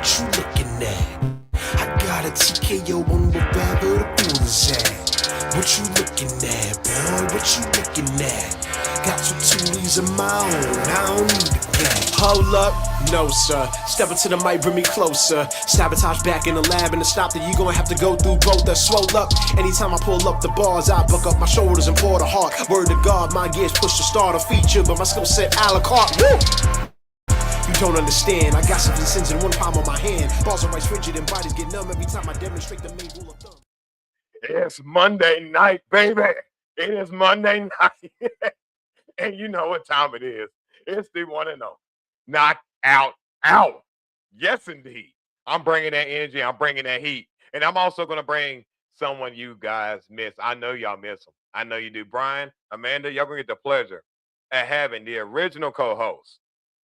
what you looking at? I got a TKO on wherever the pool is at. What you looking at, boy? What you looking at? Got some tulies of my own, I don't need the cat. Hold up, no sir. Step into the mic, bring me closer. Sabotage back in the lab, and to stop that you gonna have to go through both the swole up. Anytime I pull up the bars, I buck up my shoulders and pour the heart. Word to God, my gears push to start a feature, but my skill set a la carte. Woo! You don't understand, I got some sins in one palm of my hand. Balls are right frigid and bodies get numb every time I demonstrate the main rule of thumb. It's Monday night, baby. It is Monday night. And you know what time it is. It's the one and only Knockout Hour. Yes, indeed. I'm bringing that energy. I'm bringing that heat. And I'm also going to bring someone you guys miss. I know y'all miss him. I know you do. Brian, Amanda, y'all going to get the pleasure of having the original co-host,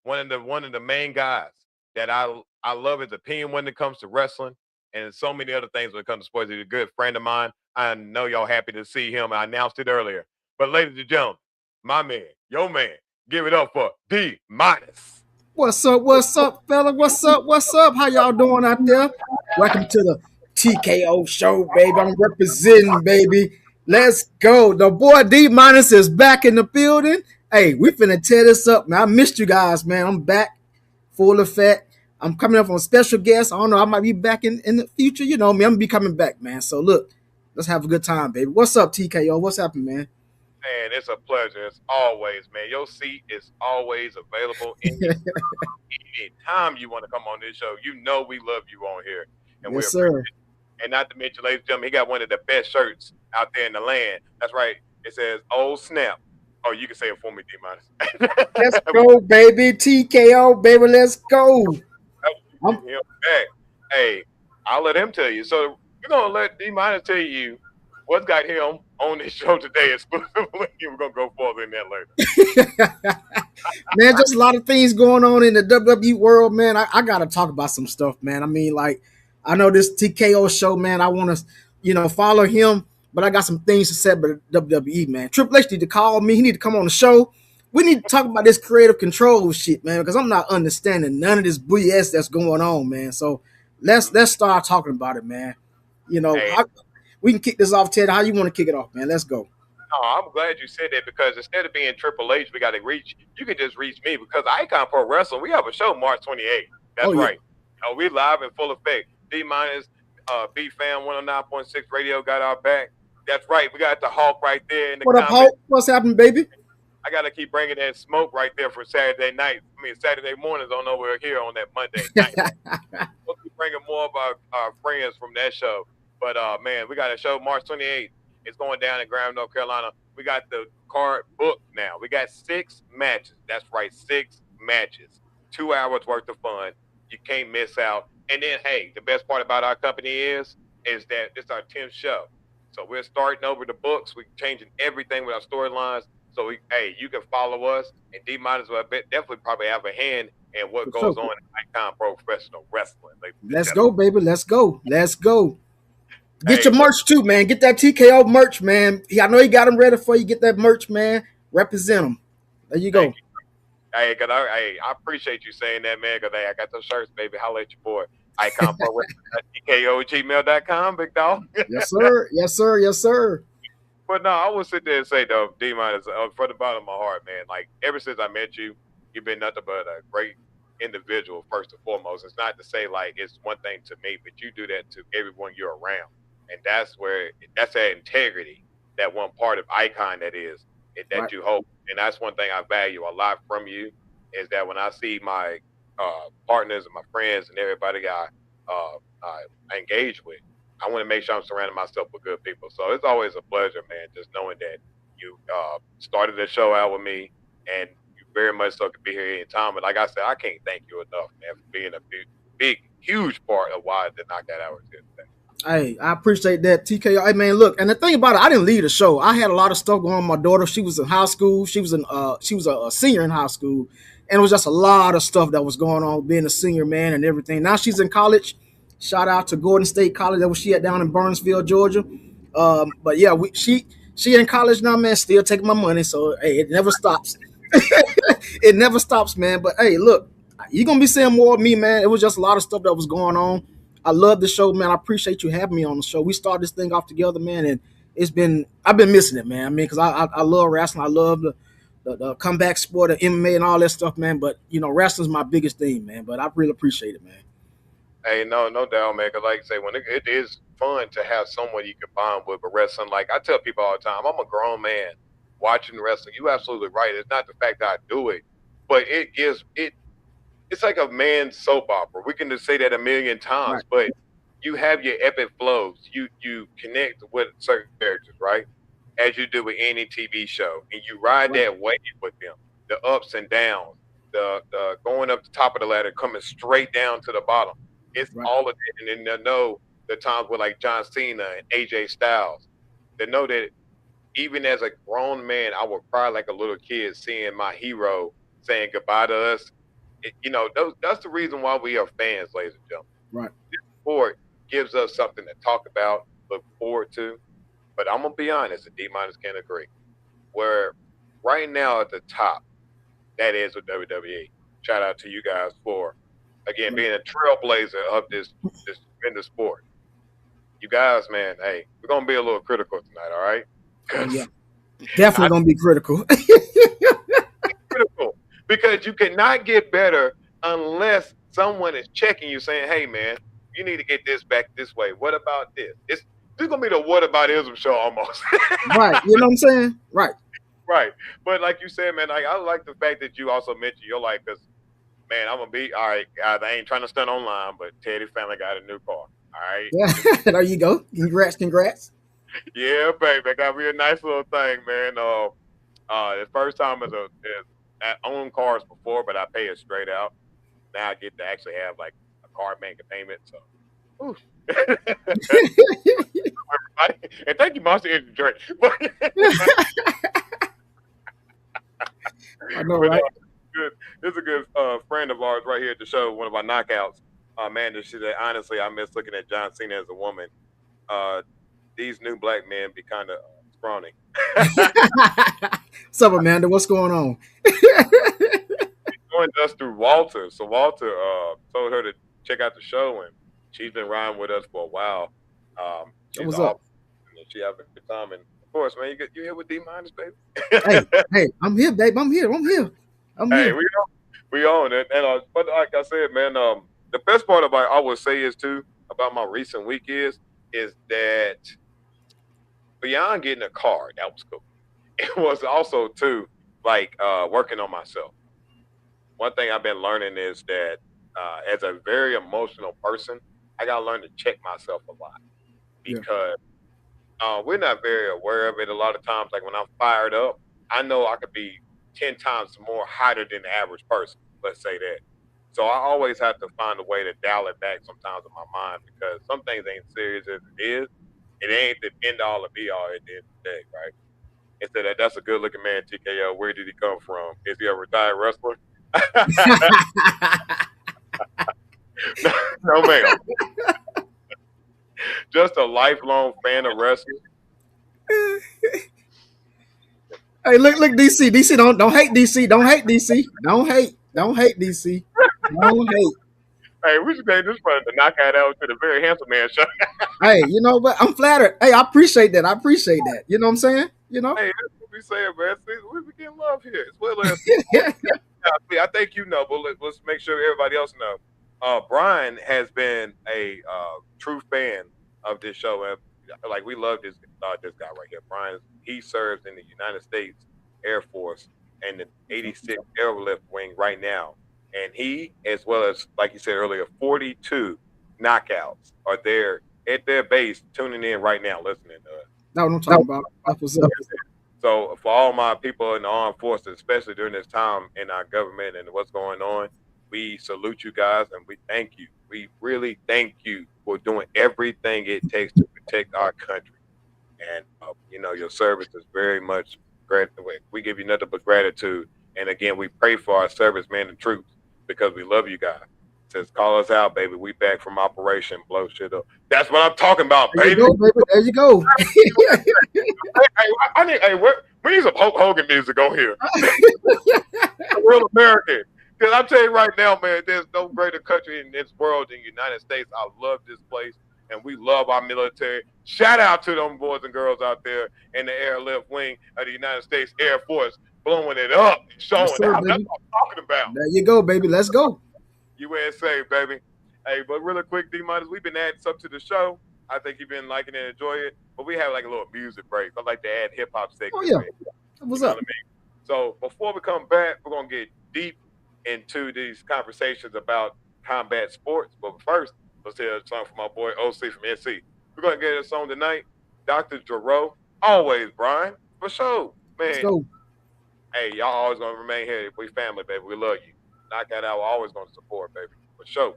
one of the main guys that I love his opinion when it comes to wrestling and so many other things when it comes to sports. He's a good friend of mine. I know y'all happy to see him. I announced it earlier. But ladies and gentlemen, my man, your man, give it up for D Minus. What's up, fella? What's up? How y'all doing out there? Welcome to the TKO show, baby. I'm representing, baby. Let's go. The boy D Minus is back in the building. Hey, we finna tear this up, man. I missed you guys, man. I'm back, full effect. I'm coming up on special guests. I don't know. I might be back in the future. You know me. I'm gonna be coming back, man. So look, let's have a good time, baby. What's up, TKO? What's happening, man? Man, it's a pleasure. It's always, man. Your seat is always available anytime you want to come on this show. You know we love you on here. And yes, sir. And not to mention, ladies and gentlemen, he got one of the best shirts out there in the land. That's right. It says "Old Snap." Oh, you can say it for me, D Minus. Let's go, baby. TKO, baby. Let's go. I'm back. Hey, I'll let him tell you. So we're gonna let D Minus tell you what's got him on this show today exclusively. We're gonna go further in that later. Man, just a lot of things going on in the WWE world, man. I gotta talk about some stuff, man. I mean, like, I know this TKO show, man. I want to, follow him, but I got some things to say about WWE, man. Triple H need to call me. He need to come on the show. We need to talk about this creative control shit, man, because I'm not understanding none of this BS that's going on, man. So let's start talking about it, man. Hey. We can kick this off, Ted. How you want to kick it off, man? Let's go. Oh, I'm glad you said that because instead of being Triple H, we got to reach. You can just reach me because Icon Pro Wrestling. We have a show March 28th. That's right. We live in full effect. D Minus, B Fam 109.6 Radio got our back. That's right. We got the Hulk right there in the What up, Hulk? What's happening, baby? I got to keep bringing that smoke right there for Saturday night. Saturday mornings on over here on that Monday night. We'll keep bringing more of our friends from that show. But, man, we got a show March 28th. It's going down in Graham, North Carolina. We got the card booked now. We got 6 matches. That's right, 6 matches. 2 hours worth of fun. You can't miss out. And then, hey, the best part about our company is that it's our 10th show. So we're starting over the books. We're changing everything with our storylines. So, you can follow us. And D might as well definitely probably have a hand in what goes on in Icon Professional Wrestling. Let's go, baby. Let's go. Get your merch too, man. Get that TKO merch, man. I know you got them ready for you. Get that merch, man. Represent them. There you go. Hey, I appreciate you saying that, man, because I got those shirts, baby. Holla at your boy. Icon Pro TKO@gmail.com, big dog. Yes, sir. But no, I will sit there and say, though, D-Minus, from the bottom of my heart, man, like, ever since I met you, you've been nothing but a great individual, first and foremost. It's not to say, like, it's one thing to me, but you do that to everyone you're around. And that's that integrity, that one part of Icon that right. You hope. And that's one thing I value a lot from you is that when I see my partners and my friends and everybody I engage with, I want to make sure I'm surrounding myself with good people. So it's always a pleasure, man, just knowing that you started the show out with me and you very much so could be here anytime. But like I said, I can't thank you enough, man, for being a huge part of why the Knockout Hour is here today. Hey, I appreciate that, TKO. Hey, man, look, and the thing about it, I didn't leave the show. I had a lot of stuff going on with my daughter. She was in high school. She was a senior in high school, and it was just a lot of stuff that was going on being a senior, man, and everything. Now she's in college. Shout out to Gordon State College. That was she at down in Burnsville, Georgia. But yeah, she in college now, man. Still taking my money, so hey, it never stops. It never stops, man. But hey, look, You're gonna be seeing more of me, man. It was just a lot of stuff that was going on. I love the show, man. I appreciate you having me on the show. We started this thing off together, man, and I've been missing it, man. I mean, because I love wrestling. I love the comeback sport of MMA and all that stuff, man. But wrestling's my biggest thing, man. But I really appreciate it, man. Hey, no doubt, man. 'Cause like I say, when it is fun to have someone you can bond with. But wrestling, like I tell people all the time, I'm a grown man watching wrestling. You absolutely right. It's not the fact that I do it, but it gives it. It's like a man's soap opera. We can just say that a million times, Right. but you have your epic flows. You connect with certain characters, right? As you do with any TV show, and you ride Right. that wave with them, the ups and downs, the going up the top of the ladder, coming straight down to the bottom. It's Right. all of it, and then they know the times with like John Cena and AJ Styles. They know that even as a grown man, I would cry like a little kid seeing my hero saying goodbye to us. That's the reason why we are fans, ladies and gentlemen. Right. Sport gives us something to talk about, look forward to. But I'm gonna be honest, and D minus can agree. Where right now at the top, that is with WWE. Shout out to you guys for again being a trailblazer of this in the sport. You guys, man, hey, we're gonna be a little critical tonight, all right? Yeah. Definitely gonna be critical. Critical because you cannot get better unless someone is checking you, saying, "Hey, man, you need to get this back this way. What about this?" This gonna be the what about ism show almost. Right. You know what I'm saying? Right. Right. But like you said, man, I like the fact that you also mentioned your life because, man, I'm gonna be all right. They ain't trying to stunt online, but Teddy family got a new car. All right. Yeah. There you go. Congrats. Yeah, baby, I got me a nice little thing, man. The first time I owned cars before, but I pay it straight out. Now I get to actually have like a car making payment. So, ooh. Everybody, and thank you, Monster Energy Drink. I know, right? Good. This is a good friend of ours right here at the show. One of our knockouts. Man, she said, honestly, I miss looking at John Cena as a woman. These new black men be kind of scrawny. What's up, Amanda? What's going on? Joined us through Walter. So Walter told her to check out the show, and she's been riding with us for a while. She's What's up? And she having a good time. And of course, man, you here with D minus, baby. Hey, I'm here, babe. I'm here. Hey, we own it. And but like I said, man, the best part about I would say is too about my recent week is that beyond getting a car, that was cool. It was also too like working on myself. One thing I've been learning is that as a very emotional person, I gotta learn to check myself a lot because we're not very aware of it a lot of times. Like when I'm fired up, I know I could be 10 times more hotter than the average person. Let's say that. So I always have to find a way to dial it back sometimes in my mind because some things ain't serious as it is. It ain't the end all or be all at the end of the day, right? Instead of that's a good looking man, TKO. Where did he come from? Is he a retired wrestler? No, ma'am. Just a lifelong fan of wrestling. Hey, look, DC. DC, don't hate DC. Don't hate DC. Don't hate DC. Don't hate. Hey, we should take this one to knock out to the very handsome man show. Hey, you know what? I'm flattered. Hey, I appreciate that. You know what I'm saying? You know? Hey, that's what we saying, man. See, we getting love here. As well as I think you know, but let's make sure everybody else know. Brian has been a true fan of this show, and like we love this guy right here. Brian, he serves in the United States Air Force and the 86th Airlift Wing right now, and he, as well as like you said earlier, 42 knockouts are there at their base, tuning in right now, listening to us. That's what I'm talking about. That's what's up. So for all my people in the armed forces, especially during this time in our government and what's going on, we salute you guys and we thank you. We really thank you for doing everything it takes to protect our country. And, your service is very much great. We give you nothing but gratitude. And again, we pray for our servicemen and troops because we love you guys. It says, call us out, baby. We back from operation, blow shit up. That's what I'm talking about, baby. There you go. We need some Hulk Hogan music on here. Real American. Because I'm telling you right now, man, there's no greater country in this world than the United States. I love this place, and we love our military. Shout out to them boys and girls out there in the airlift wing of the United States Air Force, blowing it up, Yes, showing sir, out. That's baby. what I'm talking about. There you go, baby. Let's go. USA, baby. Hey, but really quick, D minus, we've been adding stuff to the show. I think you've been liking it and enjoy it. But we have like a little music break. I like to add hip hop Oh segments yeah. in. What's You know up? what I mean? So before we come back, we're gonna get deep into these conversations about combat sports. But first, let's hear a song from my boy OC from NC. We're gonna get a song tonight. Dr. Jerome, always, Brian, for sure. Let's Man, go. hey, y'all always gonna remain here. We family, baby. We love you. Knockout Hour always gonna support, baby, for sure.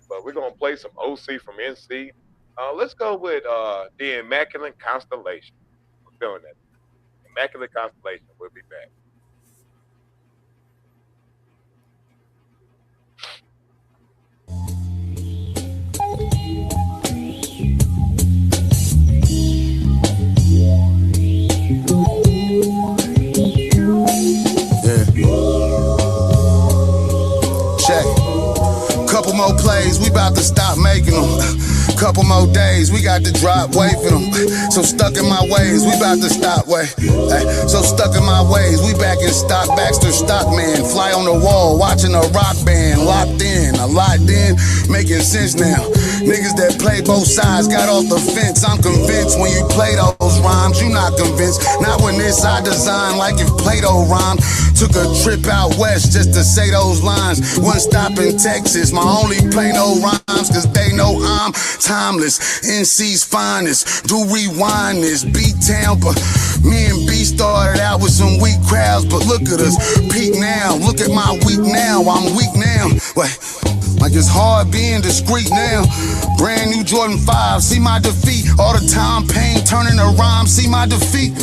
But we're gonna play some OC from NC. Let's go with the Immaculate Constellation. We're feeling that. Immaculate Constellation. We'll be back. Check. Couple more plays, we about to stop making them. Couple more days, we got to drop weight for them. So stuck in my ways, we about to stop way. So stuck in my ways, we back in stock. Baxter Stockman, fly on the wall, watching a rock band. Locked in, a locked in, making sense now. Niggas that play both sides got off the fence. I'm convinced when you play those rhymes, you not convinced. Not when this I design like if Plato rhymed. Took a trip out west just to say those lines. One stop in Texas, my only play no rhymes, cause they know I'm timeless. NC's finest, do rewind this. B-Town, but me and B started out with some weak crowds, but look at us, peak now. Look at my week now, I'm weak now. Wait, like it's hard being discreet now. Brand new Jordan 5, see my defeat. All the time pain turning to rhyme, see my defeat.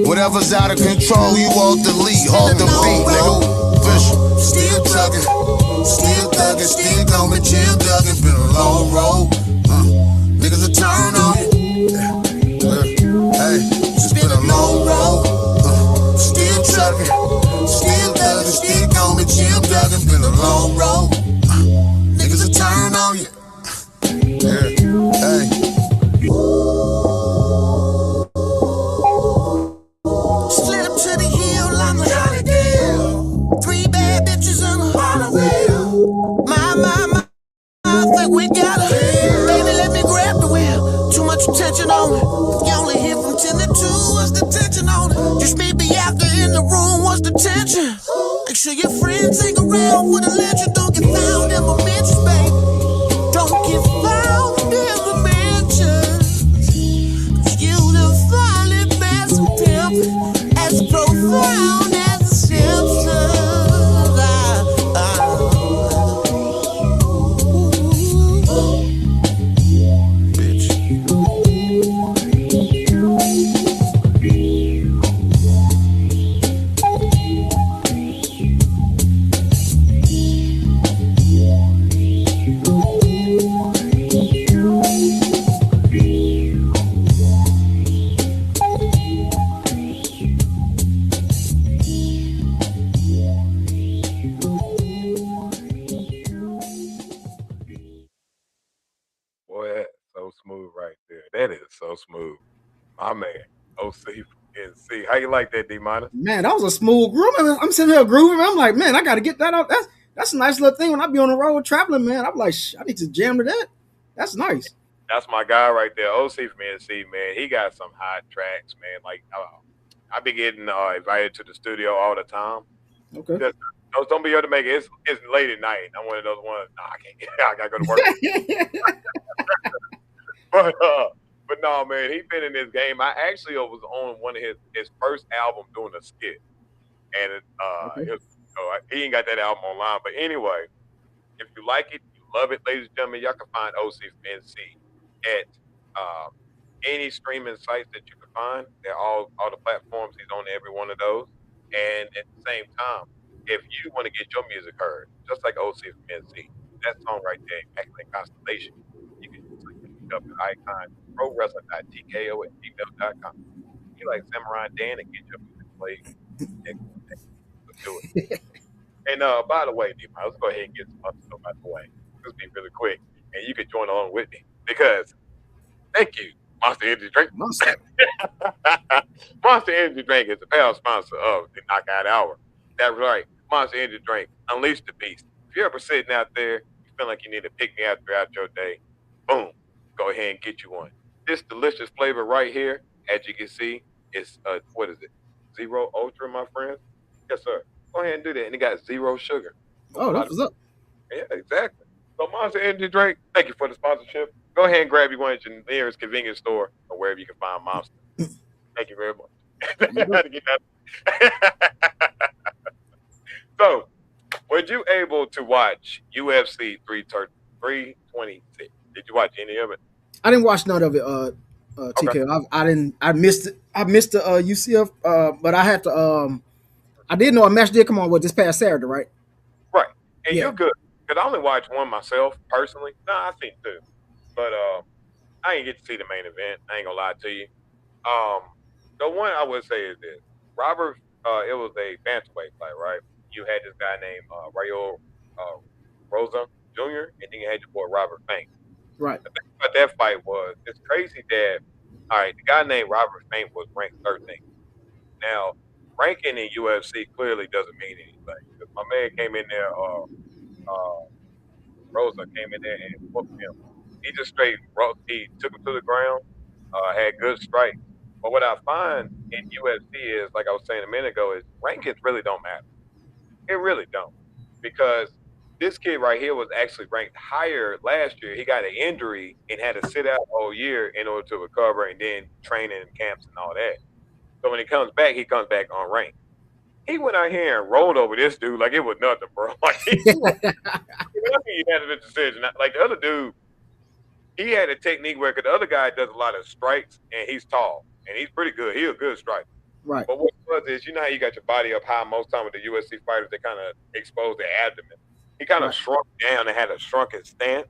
Whatever's out of control, you off the lead, off the beat, nigga. Official. Still thuggin', still going, chill thuggin'. Been a long road. Niggas will turn on you. Hey, it's been a long road. Still truckin', still thuggin', still going, chill thuggin'. Been a long road. Niggas will turn on you. Hey. Slid up to the hill like a Johnny Deal. 3 bad bitches on a Halloween. My, I think we got it. Baby, let me grab the wheel. Too much attention on it. You only hear from 10 to 2. What's the tension on it? Just meet me out there in the room. What's the tension? Make sure your friends ain't around for the legend. Don't get found in my mentions, baby. Don't get found in the mentions. Cause you define it as a pimp, as profound as the Simpsons. Boy, that's so smooth right there. That is so smooth. My man, OC from NC. How you like that, D minus? Man, that was a smooth groove. I'm sitting here grooving. I'm like, man, I got to get that out. That's a nice little thing when I be on the road traveling, man. I'm like, I need to jam to that. That's nice. That's my guy right there, OC from NC, man. He got some hot tracks, man. Like I be getting invited to the studio all the time. Okay. Just, don't be able to make it. It's late at night. I'm one of those ones. Nah, I can't get. I gotta go to work. But no, man, he been in this game. I actually was on one of his first album doing a skit, and Okay. he ain't got that album online. But anyway, if you like it, you love it, ladies and gentlemen, y'all can find OC from NC at any streaming sites that you can find. They're all the platforms. He's on every one of those. And at the same time, if you want to get your music heard, just like OC from NC, that song right there, Immaculate Constellation, you can just look it up at icon prowrestling.tko@gmail.com. You like Samurai Dan and get your music played. Let's do it. And by the way, D-Man, let's go ahead and get some other stuff out the way. This be really quick, and you can join along with me because thank you, Monster Energy Drink. Monster. Monster Energy Drink is the proud sponsor of the Knockout Hour. That's right, Monster Energy Drink. Unleash the beast. If you're ever sitting out there, you feel like you need to pick me up throughout your day, boom, go ahead and get you one. This delicious flavor right here, as you can see, is what is it? Zero Ultra, my friends. Yes, sir. Go ahead and do that, and it got zero sugar. Oh, that's what's up. Yeah, exactly. So Monster Energy Drink, thank you for the sponsorship. Go ahead and grab you one at your nearest convenience store or wherever you can find Monster. Thank you very much. Had to get that. So, were you able to watch UFC 326? Did you watch any of it? I didn't watch none of it. TK. I didn't. I missed it. I missed the UCF. But I had to. I did know a match did come on with this past Saturday, right? Right. And Yeah. you're good. Because I only watched one myself, personally. No, I seen two. But I didn't get to see the main event. I ain't going to lie to you. The one I would say is this. Robert, it was a bantamweight fight, right? You had this guy named Rayo Rosa Jr., and then you had your boy Robert Fink. Right. The thing about that fight was, it's crazy that, all right, the guy named Robert Fink was ranked 13th. Now, ranking in UFC clearly doesn't mean anything. 'Cause my man came in there, Rosa came in there and whooped him. He just he took him to the ground, had good strikes. But what I find in UFC is, like I was saying a minute ago, is rankings really don't matter. It really don't. Because this kid right here was actually ranked higher last year. He got an injury and had to sit out all year in order to recover and then train in camps and all that. So when he comes back unranked. He went out here and rolled over this dude like it was nothing, bro. Like he had a decision. Like the other dude, he had a technique where the other guy does a lot of strikes and he's tall and he's pretty good. He's a good striker. Right. But what it was is, you know how you got your body up high most time with the UFC fighters, they kind of expose their abdomen. He kind of shrunk down and had a shrunken stance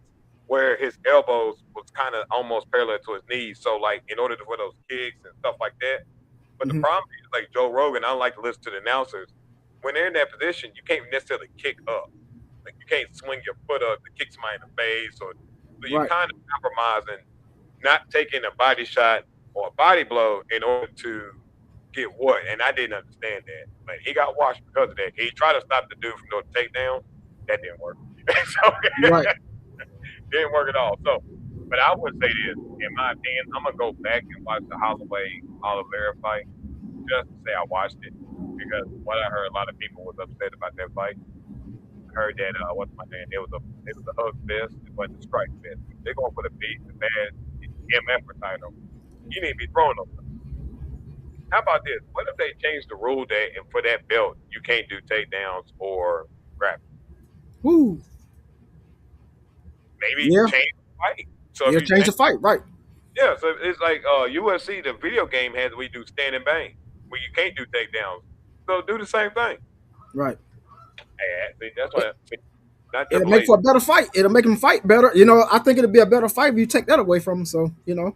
where his elbows was kind of almost parallel to his knees. So like in order for those kicks and stuff like that. But the problem is, like Joe Rogan, I don't like to listen to the announcers. When they're in that position, you can't necessarily kick up. Like you can't swing your foot up to kick somebody in the face, or so you're kind of compromising, not taking a body shot or a body blow in order to get what. And I didn't understand that. But he got washed because of that. He tried to stop the dude from doing the takedown. That didn't work. So, didn't work at all. So, but I would say this, in my opinion, I'm gonna go back and watch the Holloway Oliveira fight just to say I watched it, because what I heard, a lot of people was upset about that fight. I heard that what's my name? It was a hug fest, it wasn't a strike fest. They're going for the bad MF title. You need to be throwing them. How about this? What if they change the rule that, and for that belt you can't do takedowns or grappling? Woo. Maybe change the fight. So if you change the fight, right? Yeah, so it's like UFC, the video game has we do stand and bang, where you can't do takedowns. So do the same thing. Right. See, that's what. It'll make for a better fight. It'll make them fight better. You know, I think it'll be a better fight if you take that away from them. So, you know,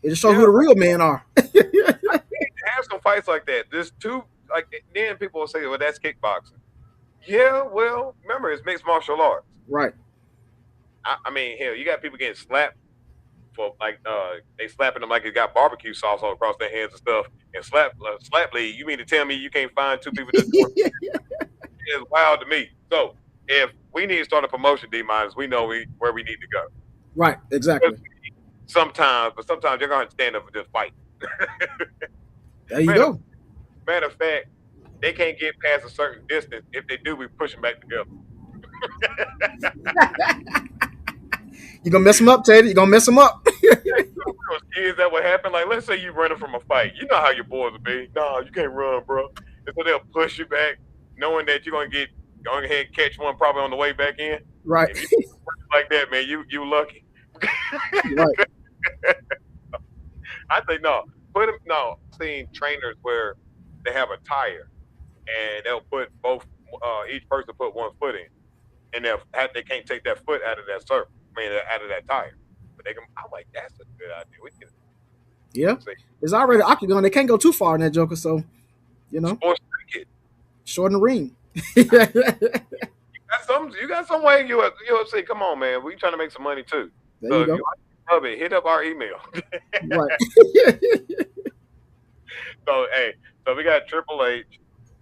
it'll show who the real men are. Have some fights like that. There's two, like, then people will say, well, that's kickboxing. Yeah, well, remember, it's mixed martial arts. Right. I mean, hell, you got people getting slapped for, like, they slapping them like it got barbecue sauce all across their hands and stuff. And slap lead, you mean to tell me you can't find two people that's it's wild to me. So, if we need to start a promotion, D-Minus, we know where we need to go. Right, exactly. Sometimes you're going to have to stand up and just fight. There you go. Matter of fact, they can't get past a certain distance. If they do, we push them back together. You're going to mess them up, Teddy. You're going to mess them up. Those kids, that would happen. Like, let's say you running from a fight. You know how your boys will be. No, you can't run, bro. And so they'll push you back, knowing that you're going to go ahead and catch one probably on the way back in. Right. If you like that, man, you lucky. Right. I think no. I've seen trainers where they have a tire and they'll put both. Each person put one foot in, and they can't take that foot out of that circle. Out of that tire. But they can. I'm like, that's a good idea. We can. Yeah. It's already octagon. They can't go too far in that joker. So, you know, sports cricket. short in the ring. There You got some way in UFC. Come on, man. We trying to make some money too. So you if you go. like to love it, hit up our email. Right. So hey, so we got Triple H,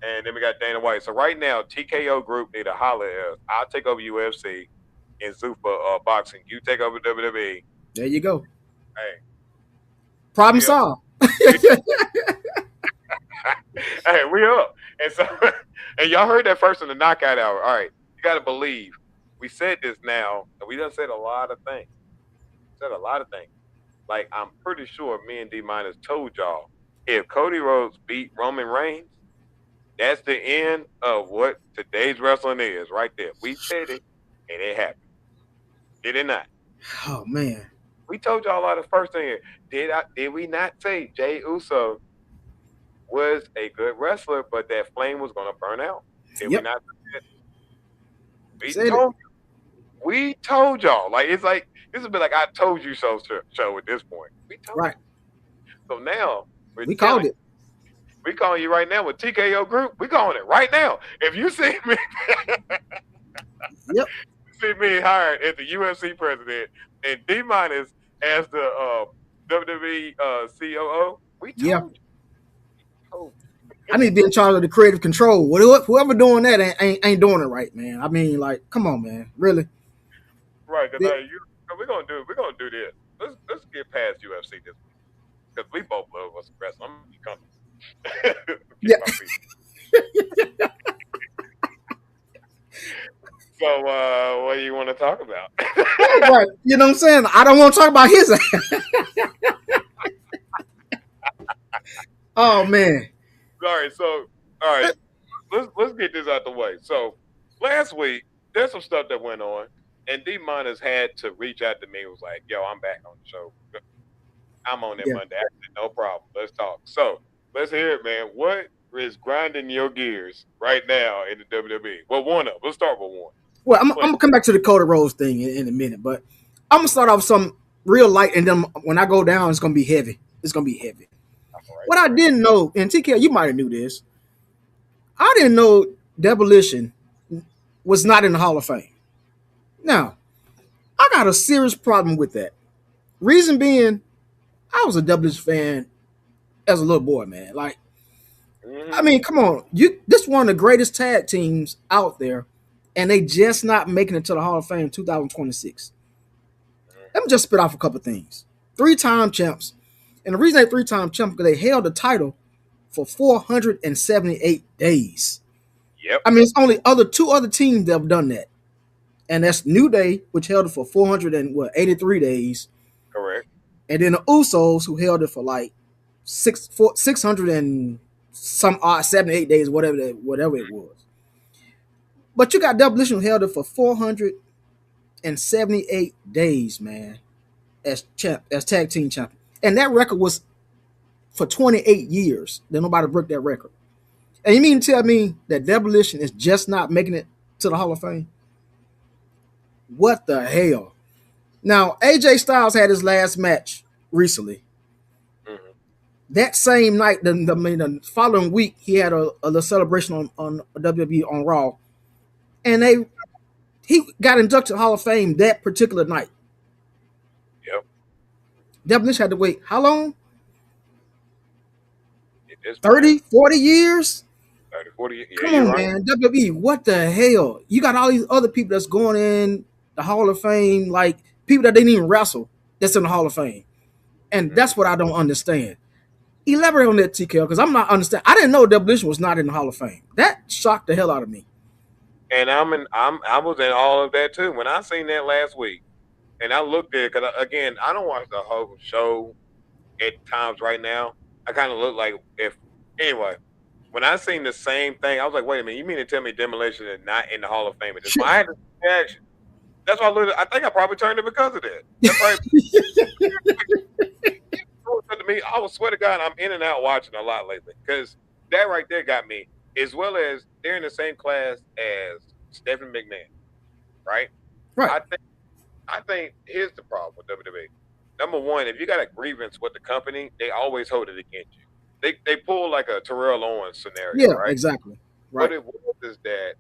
and then we got Dana White. So right now, TKO Group need to holler at us. I'll take over UFC and Zuffa boxing. You take over WWE. There you go. Hey, Problem we up. solved. Hey, we up. And so, and y'all heard that first in the knockout hour. All right, you got to believe. We said this now, and we done said a lot of things. Said a lot of things. Like I'm pretty sure me and D Minus told y'all if Cody Rhodes beat Roman Reigns, that's the end of what today's wrestling is, right there. We said it, and it happened. Did it not? Oh man. We told y'all a lot of first thing. Did we not say Jay Uso was a good wrestler, but that flame was gonna burn out? Did we Yep. not say that? We Said it. told we told y'all. Like it's like this has been like I told you so show at this point. We told Right. you. So now we're We called telling it. we calling you right now with TKO Group. We calling it right now. If you see me, Yep. see me hired as the UFC president and D minus as the WWE COO, we told Yeah. you. Told I need to be in charge of the creative control. Whoever doing that ain't doing it right, man. I mean, like, come on, man. Really? you. Right, because Yeah. we're gonna do this. Let's get past UFC this week because we both love us wrestling. I'm gonna be coming. Yeah. Get my feet. So, what do you want to talk about? Right. You know what I'm saying? I don't want to talk about his ass. Oh man. All right, let's get this out the way. So, last week there's some stuff that went on, and D Minus had to reach out to me. And was like, "Yo, I'm back on the show. I'm on that Yeah. Monday. I said, no problem. Let's talk." So, let's hear it, man. What is grinding your gears right now in the WWE? Well, one of. Let's start with one. Well, I'm Please. gonna come back to the Cody Rhodes thing in a minute, but I'm gonna start off with some real light, and then when I go down, it's gonna be heavy. It's gonna be heavy. All right. What I didn't know, and TK, you might have knew this. I didn't know Demolition was not in the Hall of Fame. Now, I got a serious problem with that. Reason being, I was a Demolition fan as a little boy, man. Like, I Mhm. mean, come on, this one of the greatest tag teams out there, and they just not making it to the Hall of Fame 2026. Let me just spit off a couple things. 3-time champs, and the reason they 3-time champs because they held the title for 478 days. Yep. I mean, it's only two other teams that have done that, and that's New Day, which held it for 483 days, Correct. and then the Usos, who held it for like 600 and some odd 78 days, whatever it was. But you got Demolition who held it for 478 days, man, as tag team champion, and that record was for 28 years. Then nobody broke that record. And you mean to tell me that Demolition is just not making it to the Hall of Fame? What the hell? Now, AJ Styles had his last match recently. Mhm. That same night, the following week, he had a little celebration on WWE on Raw, and he got inducted to the Hall of Fame that particular night. Yep. Demolition had to wait how long? It is 30, 40 years? 30, 40. Yeah, Come you're on, right. man. WWE, what the hell? You got all these other people that's going in the Hall of Fame, like people that didn't even wrestle, that's in the Hall of Fame. And that's what I don't understand. Elaborate on that, TKL, because I'm not understanding. I didn't know Demolition was not in the Hall of Fame. That shocked the hell out of me. And I was in all of that too. When I seen that last week, and I looked at it, because again, I don't watch the whole show at times right now. I kind of look like anyway. When I seen the same thing, I was like, wait a minute, you mean to tell me Demolition is not in the Hall of Fame at this point? I had this reaction. That's why I think I probably turned it because of that. That's to me, I would swear to God, I'm in and out watching a lot lately because that right there got me. As well as they're in the same class as Stephanie McMahon, right? Right. I think here's the problem with WWE. Number one, if you got a grievance with the company, they always hold it against you. They pull like a Terrell Owens scenario, Yeah, right? exactly. What Right. it was is that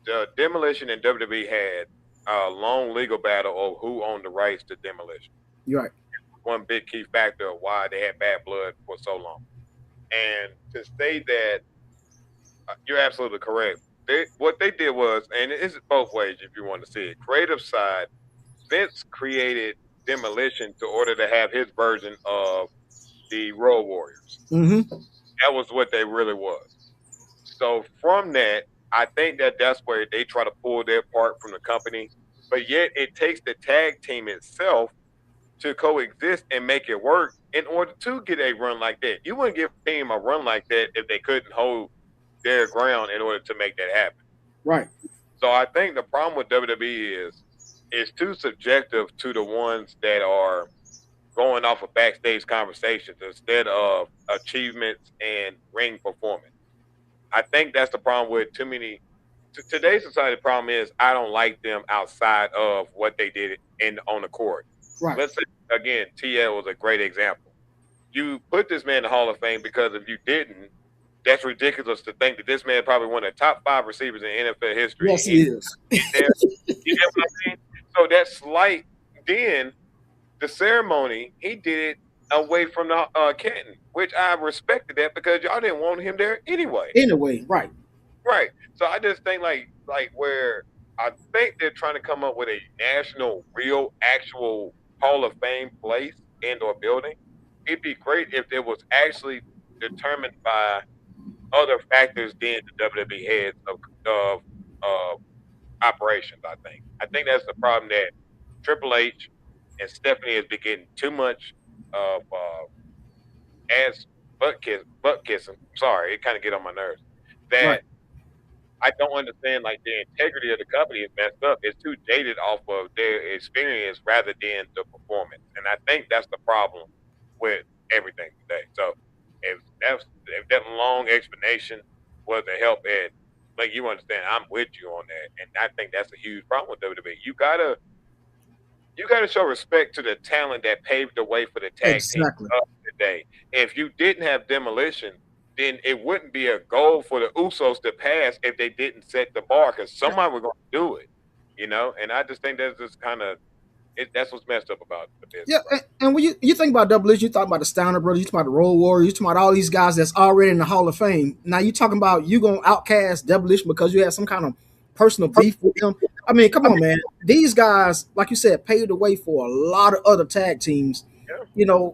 the Demolition and WWE had a long legal battle of who owned the rights to Demolition. You're right. One big key factor of why they had bad blood for so long. And to say that you're absolutely correct. What they did was, and it's both ways if you want to see it. Creative side, Vince created Demolition to order to have his version of the Road Warriors. Mm-hmm. That was what they really was. So from that, I think that that's where they try to pull their part from the company. But yet, it takes the tag team itself to coexist and make it work in order to get a run like that. You wouldn't give a team a run like that if they couldn't hold their ground in order to make that happen. Right. So I think the problem with WWE is it's too subjective to the ones that are going off of backstage conversations instead of achievements and ring performance. I think that's the problem with too many. Today's society problem is I don't like them outside of what they did in on the court. Right. Let's say again, TL was a great example. You put this man in the Hall of Fame because if you didn't, that's ridiculous to think that this man probably one of the top 5 receivers in NFL history. Yes, he is. There, you get what I mean? So that slight, then the ceremony, he did it away from the Canton, which I respected that because y'all didn't want him there anyway. Anyway, right. Right. So I just think like where I think they're trying to come up with a national, real, actual Hall of Fame place and or building. It'd be great if it was actually determined by other factors than the WWE heads of operations. I think that's the problem that Triple H and Stephanie has been getting too much of ass butt kissing. Sorry, it kind of get on my nerves. That Right. I don't understand. Like the integrity of the company is messed up. It's too jaded off of their experience rather than the performance, and I think that's the problem with everything today. So if that long explanation was a help, Ed, like you understand, I'm with you on that, and I think that's a huge problem with WWE. You gotta show respect to the talent that paved the way for the tag team Exactly. of today. If you didn't have Demolition, then it wouldn't be a goal for the Usos to pass if they didn't set the bar because somebody was going to do it, And I just think that's just kind of that's what's messed up about the business. Yeah, and when you think about Double H, you talk about the Steiner brothers, you talk about the Road Warriors, you talk about all these guys that's already in the Hall of Fame. Now you talking about you gonna outcast Double H because you had some kind of personal beef with them. I mean, come on, man. These guys, like you said, paved the way for a lot of other tag teams, Yeah.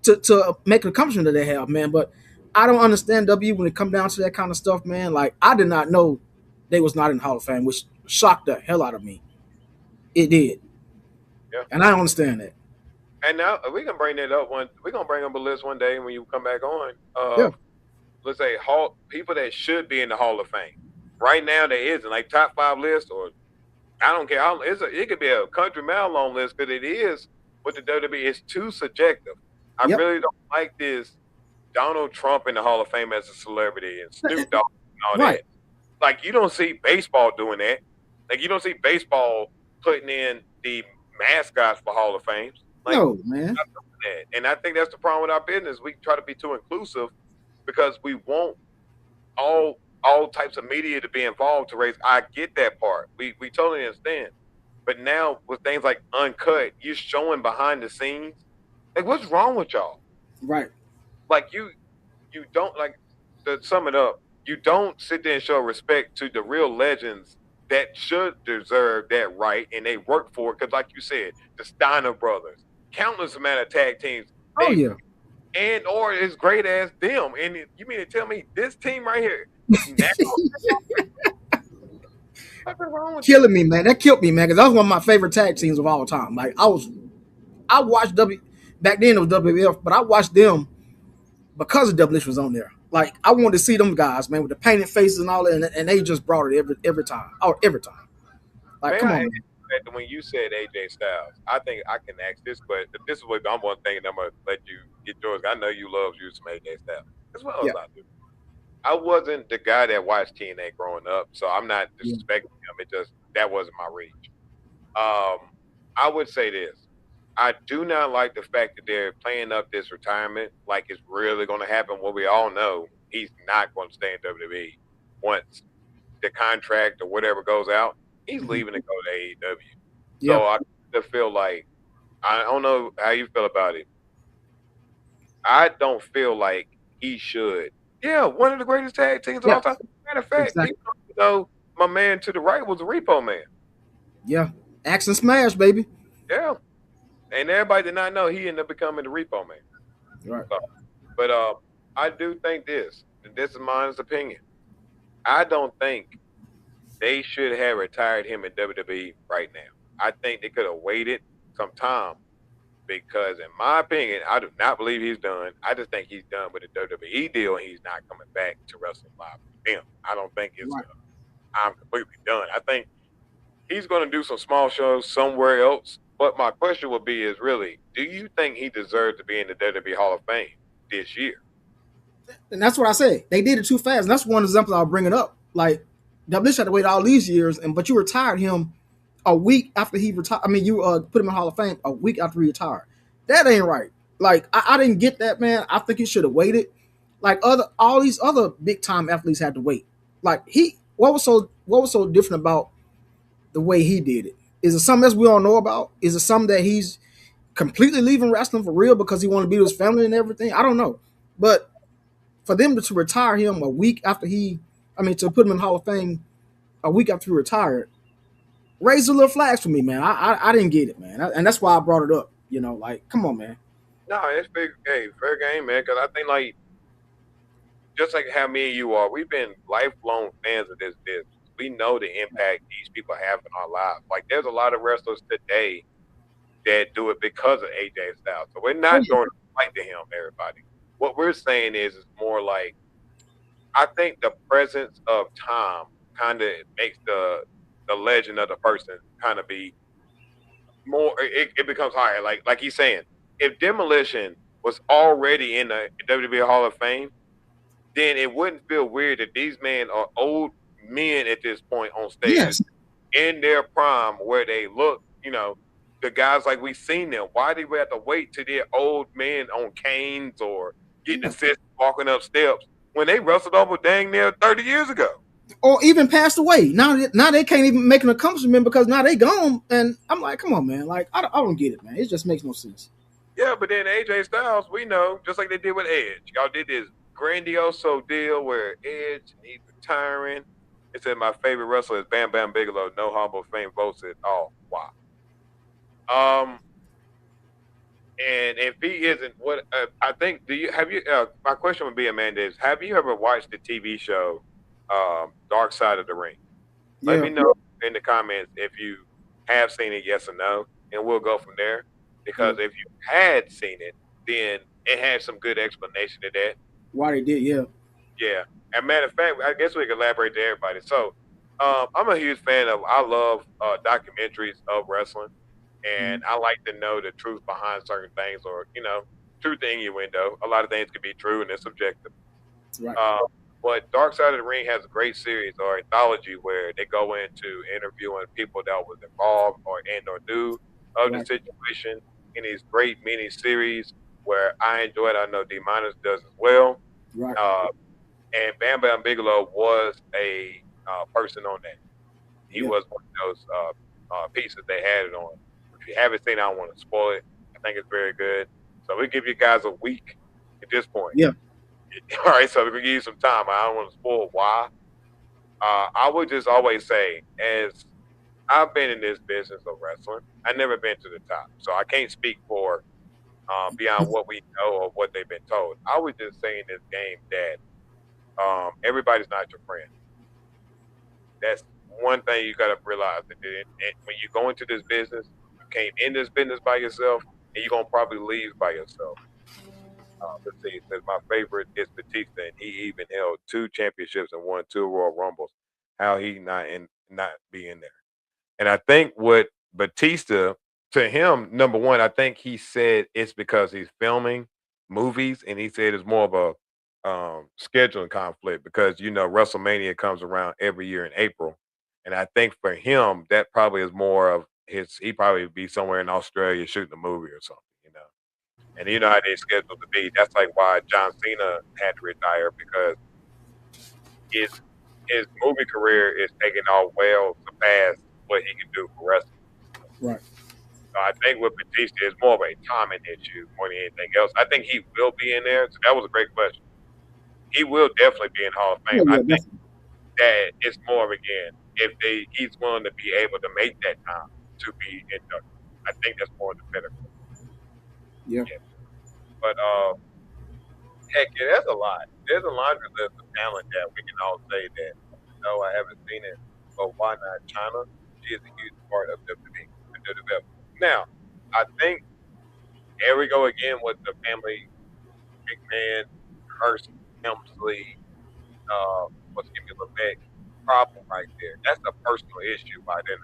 to make an accomplishment that they have, man. But I don't understand W when it come down to that kind of stuff, man. Like I did not know they was not in the Hall of Fame, which shocked the hell out of me. It did. Yeah. And I don't understand that. And now we can bring that up we're gonna bring up a list one day when you come back on. Yeah. Let's say people that should be in the Hall of Fame. Right now there isn't like top 5 list or I don't care. It could be a country mile long list because it is with the WWE. It's too subjective. I Yep. really don't like this Donald Trump in the Hall of Fame as a celebrity and Snoop Dogg and all Right. that. Like you don't see baseball doing that. Like you don't see baseball putting in the mascots for Hall of Fames. Like No, man. that. And I think that's the problem with our business. We try to be too inclusive because we want all types of media to be involved to raise. I get that part. We totally understand. But now with things like Uncut, you're showing behind the scenes. Like what's wrong with y'all? Right. Like you don't like to sum it up. You don't sit there and show respect to the real legends that should deserve that right, and they work for it. Because, like you said, the Steiner brothers, countless amount of tag teams, Oh yeah. and or as great as them. And you mean to tell me this team right here? Now, what's wrong with Killing me, man. That killed me, man, because that was one of my favorite tag teams of all time. Like I watched back then it was WWF, but I watched them because of Double H was on there. Like I wanted to see them guys, man, with the painted faces and all that, and they just brought it every time. Oh, every time. Like, Man, come I on, man. that when you said AJ Styles, I think I can ask this, but this is what I'm one thing, and I'm gonna let you get yours. I know you love you some AJ Styles as well as Yeah. I do. I wasn't the guy that watched TNA growing up, so I'm not Yeah. disrespecting him. It just that wasn't my reach. I would say this. I do not like the fact that they're playing up this retirement like it's really going to happen. Well, we all know he's not going to stay in WWE. once the contract or whatever goes out, he's leaving to go to AEW. So Yeah. I just feel like I don't know how you feel about it. I don't feel like he should. Yeah, one of the greatest tag teams of Yeah. all time. Matter of fact, Exactly. people don't know my man to the right was a Repo Man. Yeah. Axe and smash, baby. Yeah, and everybody did not know he ended up becoming the Repo Man. Right. So, but I do think this, and this is my honest opinion. I don't think they should have retired him in WWE right now. I think they could have waited some time because, in my opinion, I do not believe he's done. I just think he's done with the WWE deal, and he's not coming back to wrestling live with them. I don't think it's Right. I'm completely done. I think he's going to do some small shows somewhere else. But my question would be: is really, do you think he deserves to be in the WWE Hall of Fame this year? And that's what I said. They did it too fast. And that's one example I'll bring it up. Like, WWE had to wait all these years, but you retired him a week after he retired. I mean, you put him in Hall of Fame a week after he retired. That ain't right. Like, I didn't get that, man. I think he should have waited. Like all these other big time athletes had to wait. Like what was so different about the way he did it? Is it something else we don't know about? Is it something that he's completely leaving wrestling for real because he wanted to be with his family and everything? I don't know. But for them to retire him a week after to put him in Hall of Fame a week after he retired, raised a little flags for me, man. I didn't get it, man, and that's why I brought it up. Like, come on, man. No, it's big. Hey, fair game, man. Because I think like just like how me and you are, we've been lifelong fans of this business. We know the impact these people have in our lives. Like, there's a lot of wrestlers today that do it because of AJ Styles. So we're not going to fight to him, everybody. What we're saying is more like, I think the presence of time kind of makes the legend of the person kind of be more. It becomes higher. Like he's saying, if Demolition was already in the WWE Hall of Fame, then it wouldn't feel weird that these men are old men at this point on stage, Yes. in their prime, where they look, the guys like we've seen them. Why did we have to wait till they're old men on canes or getting assist walking up steps when they wrestled over dang near 30 years ago? Or even passed away. Now they can't even make an accomplishment because now they gone. And I'm like, come on, man. Like, I don't get it, man. It just makes no sense. Yeah, but then AJ Styles, we know, just like they did with Edge. Y'all did this grandioso deal where Edge, he's retiring. It said my favorite wrestler is Bam Bam Bigelow. No humble fame votes it. Oh, wow. And if he isn't, what I think, my question would be, Amanda, is have you ever watched the TV show Dark Side of the Ring? Let me know in the comments if you have seen it, yes or no, and we'll go from there. Because if you had seen it, then it had some good explanation to that. Why they did, yeah. Yeah. And matter of fact, I guess we can elaborate to everybody. So I'm a huge fan I love documentaries of wrestling. And I like to know the truth behind certain things, or, truth to innuendo. A lot of things can be true and it's subjective. Right. But Dark Side of the Ring has a great series or anthology where they go into interviewing people that was involved or knew of the situation in these great mini series where I enjoy it. I know D Minus does as well. Right. And Bam Bam Bigelow was a person on that. He was one of those pieces they had it on. If you haven't seen it, I don't want to spoil it. I think it's very good. So we give you guys a week at this point. Yeah. All right, so we can give you some time. I don't want to spoil why. I would just always say, as I've been in this business of wrestling, I've never been to the top. So I can't speak for beyond what we know or what they've been told. I would just say in this game that everybody's not your friend. That's one thing you got to realize. That when you go into this business, you came in this business by yourself, and you're going to probably leave by yourself. Let's see. Says my favorite is Batista, and he even held 2 championships and won 2 Royal Rumbles. How he not be in there? And I think what Batista, to him, number one, I think he said it's because he's filming movies, and he said it's more of a scheduling conflict because WrestleMania comes around every year in April, and I think for him that probably is more of his. He probably be somewhere in Australia shooting a movie or something. And you know how they scheduled to be. That's like why John Cena had to retire because his movie career is taking off well surpassed what he can do for wrestling. Right. So I think with Batista, it's more of a timing issue more than anything else. I think he will be in there. So that was a great question. He will definitely be in Hall of Yeah, Fame. I yeah, think definitely. that it's more of again if he's willing to be able to make that time to be inducted. I think that's more the pinnacle. Yeah. Yeah. But heck yeah, there's a lot. There's a laundry list of talent that we can all say that no, I haven't seen it, but why not China? She is a huge part of WWE and WWE. Now, I think here we go again with the family big man Hurst Helmsley what's give me Levesque problem right there. That's a personal issue by then.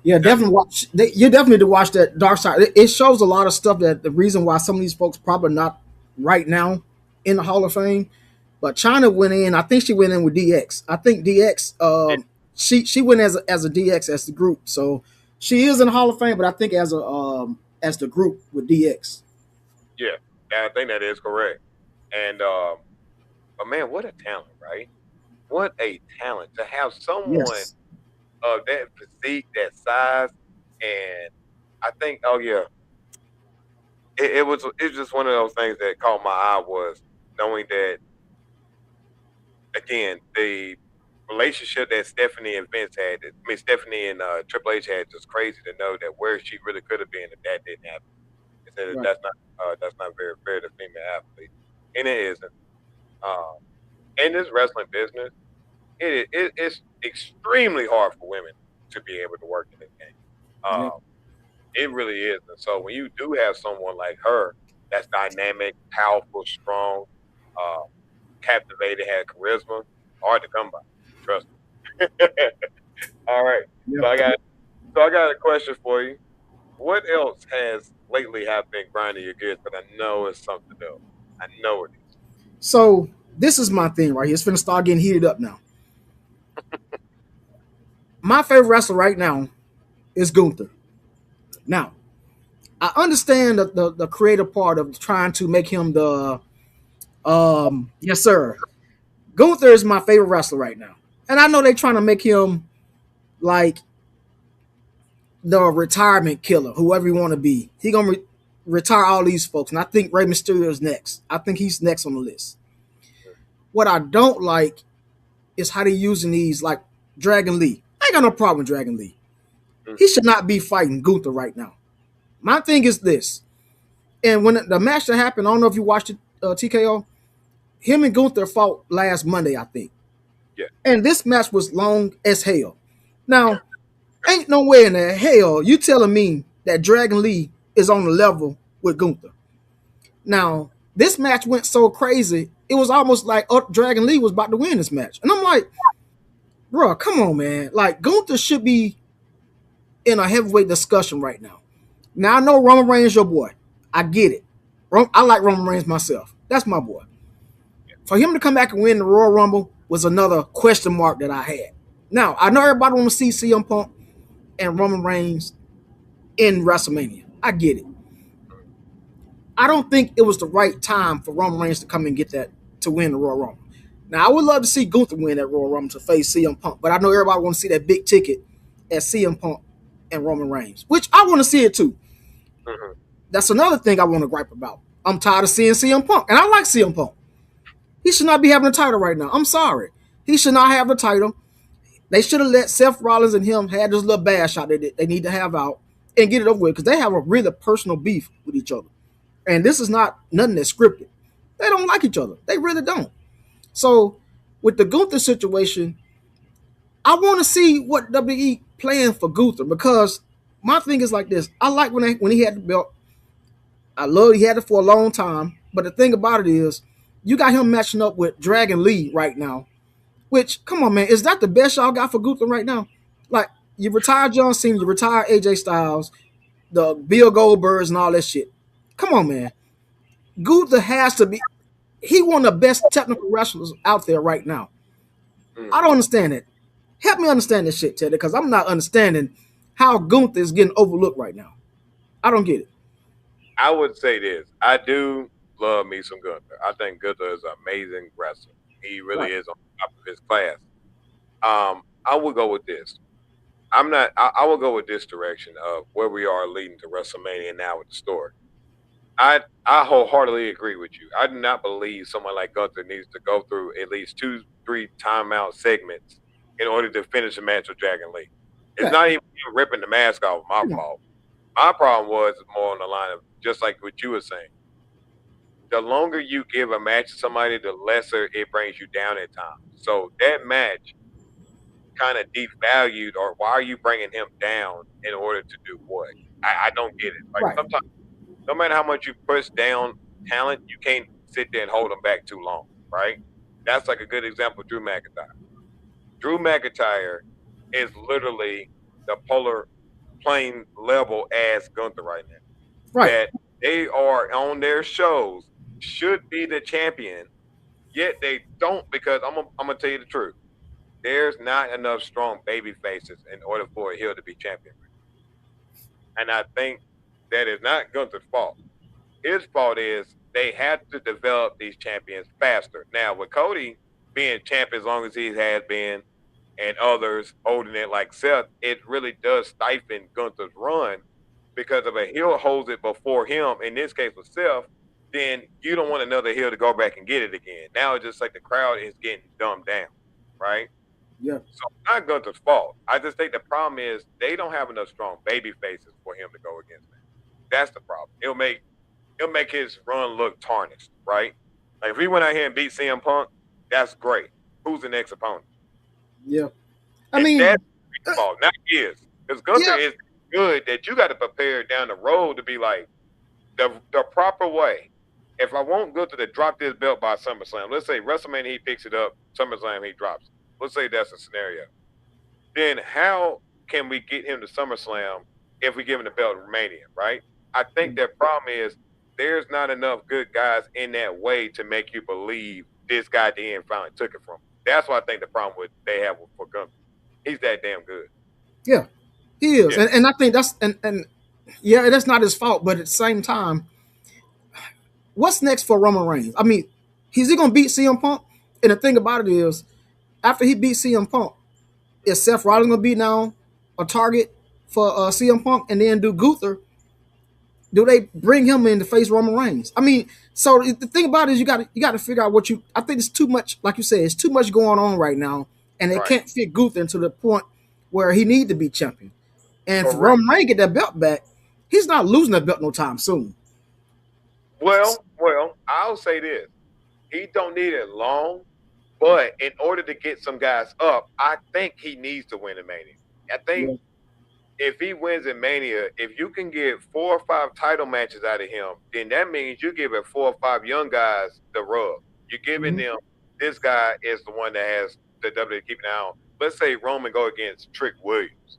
Yeah, That's definitely watch. You definitely need to watch that Dark Side. It shows a lot of stuff that the reason why some of these folks probably not right now in the Hall of Fame. But China went in. I think she went in with DX. I think DX. yeah, She went as a DX as the group. So she is in the Hall of Fame. But I think as the group with DX. yeah. I think that is correct. And but man, what a talent, right? What a talent to have someone Yes. of that physique, that size, and I think, oh yeah, it's just one of those things that caught my eye was knowing that again the relationship that Stephanie and Vince had. I mean, Stephanie and Triple H had just crazy to know that where she really could have been if that didn't happen. It said that Right. that's not very fair to female athletes, and it isn't. Um, in this wrestling business, it's extremely hard for women to be able to work in this game. Yeah. It really is. And so when you do have someone like her that's dynamic, powerful, strong, uh, captivated, had charisma, hard to come by. Trust me. All right. Yeah. So I got a question for you. What else has lately have been grinding your gears? But I know it's something else. I know it is. So this is my thing right here. It's finna start getting heated up now. My favorite wrestler right now is Gunther. Now, I understand the creative part of trying to make him the yes sir. Gunther is my favorite wrestler right now. And I know they're trying to make him like the retirement killer, whoever you want to be. He gonna retire all these folks. And I think Rey Mysterio is next. I think he's next on the list. What I don't like is how they using these like Dragon Lee. I ain't got no problem with Dragon Lee. He should not be fighting Gunther right now. My thing is this, and when the match that happened, I don't know if you watched it, TKO. Him and Gunther fought last Monday, I think, Yeah. and this match was long as hell. Now, ain't no way in the hell you telling me that Dragon Lee is on the level with Gunther. Now, this match went so crazy, it was almost like Dragon Lee was about to win this match, and I'm like, bro, come on, man. Like Gunther should be in a heavyweight discussion right now. Now I know Roman Reigns your boy. I get it. I like Roman Reigns myself. That's my boy. For him to come back and win the Royal Rumble was another question mark that I had. Now I know everybody want to see CM Punk and Roman Reigns in WrestleMania. I get it. I don't think it was the right time for Roman Reigns to come and get that to win the Royal Rumble. Now I would love to see Gunther win that Royal Rumble to face CM Punk, but I know everybody want to see that big ticket at CM Punk and Roman Reigns, which I want to see it too. Mm-hmm. That's another thing I want to gripe about. I'm tired of seeing CM Punk, and I like CM Punk. He should not be having a title right now. I'm sorry. He should not have the title. They should have let Seth Rollins and him have this little bash shot that they need to have out and get it over with because they have a really personal beef with each other. And this is not nothing that's scripted. They don't like each other. They really don't. So with the Gunther situation, I want to see what WWE playing for Gunther because my thing is like this. I like when he had the belt. I love he had it for a long time. But the thing about it is, you got him matching up with Dragon Lee right now. Which, come on, man, is that the best y'all got for Gunther right now? Like, you retired John Cena, you retired AJ Styles, the Bill Goldbergs and all that shit. Come on, man. Gunther has to be. He one of the best technical wrestlers out there right now. Mm-hmm. I don't understand it. Help me understand this shit, Teddy, because I'm not understanding how Gunther is getting overlooked right now. I don't get it. I would say this. I do love me some Gunther. I think Gunther is an amazing wrestler. He really Right. is on top of his class. I will go with this. I'm not. I will go with this direction of where we are leading to WrestleMania now with the story. I wholeheartedly agree with you. I do not believe someone like Gunther needs to go through at least 2, 3 timeout segments in order to finish a match with Dragon Lee. It's Yeah. not even him ripping the mask off my fault. My problem was more on the line of just like what you were saying. The longer you give a match to somebody, the lesser it brings you down at times. So that match kind of devalued, or why are you bringing him down in order to do what? I don't get it. Like Right. sometimes, no matter how much you push down talent, you can't sit there and hold them back too long, right? That's like a good example of Drew McIntyre. Drew McIntyre is literally the polar plane level as Gunther right now. Right. That they are on their shows, should be the champion, yet they don't, because I'm gonna tell you the truth. There's not enough strong baby faces in order for a heel to be champion. And I think that is not Gunther's fault. His fault is they had to develop these champions faster. Now, with Cody being champ as long as he has been, and others holding it like Seth, it really does stifle Gunther's run, because if a heel holds it before him, in this case with Seth, then you don't want another heel to go back and get it again. Now it's just like the crowd is getting dumbed down, right? Yeah. So it's not Gunther's fault. I just think the problem is they don't have enough strong baby faces for him to go against them. That's the problem. It'll make his run look tarnished, right? Like if he went out here and beat CM Punk, that's great. Who's the next opponent? Yeah. I And mean, that's his fault, not his. Because Gunther Yeah. is good that you got to prepare down the road to be like the proper way. If I want Gunther to drop this belt by SummerSlam, let's say WrestleMania he picks it up, SummerSlam he drops it. Let's say that's a scenario. Then how can we get him to SummerSlam if we give him the belt in Mania, right? I think the problem is there's not enough good guys in that way to make you believe this guy at the end finally took it from him. That's what I think the problem with they have for Gunther. He's that damn good. yeah, he is, Yeah. and I think that's and yeah, that's not his fault. But at the same time, what's next for Roman Reigns? I mean, is he gonna beat CM Punk? And the thing about it is, after he beats CM Punk, is Seth Rollins gonna be now a target for CM Punk? And then do they bring him in to face Roman Reigns? I mean, so the thing about it is you got to figure out what you. I think it's too much, like you said, it's too much going on right now, and they Right. can't fit Gunther to the point where he need to be champion. And if Correct. Roman Reigns get that belt back, he's not losing that belt no time soon. Well, I'll say this. He don't need it long, but in order to get some guys up, I think he needs to win in Mania. I think if he wins in Mania, if you can get 4 or 5 title matches out of him, then that means you give it 4 or 5 young guys the rub. You're giving them, this guy is the one that has the WWE keeping an eye on. Let's say Roman go against Trick Williams.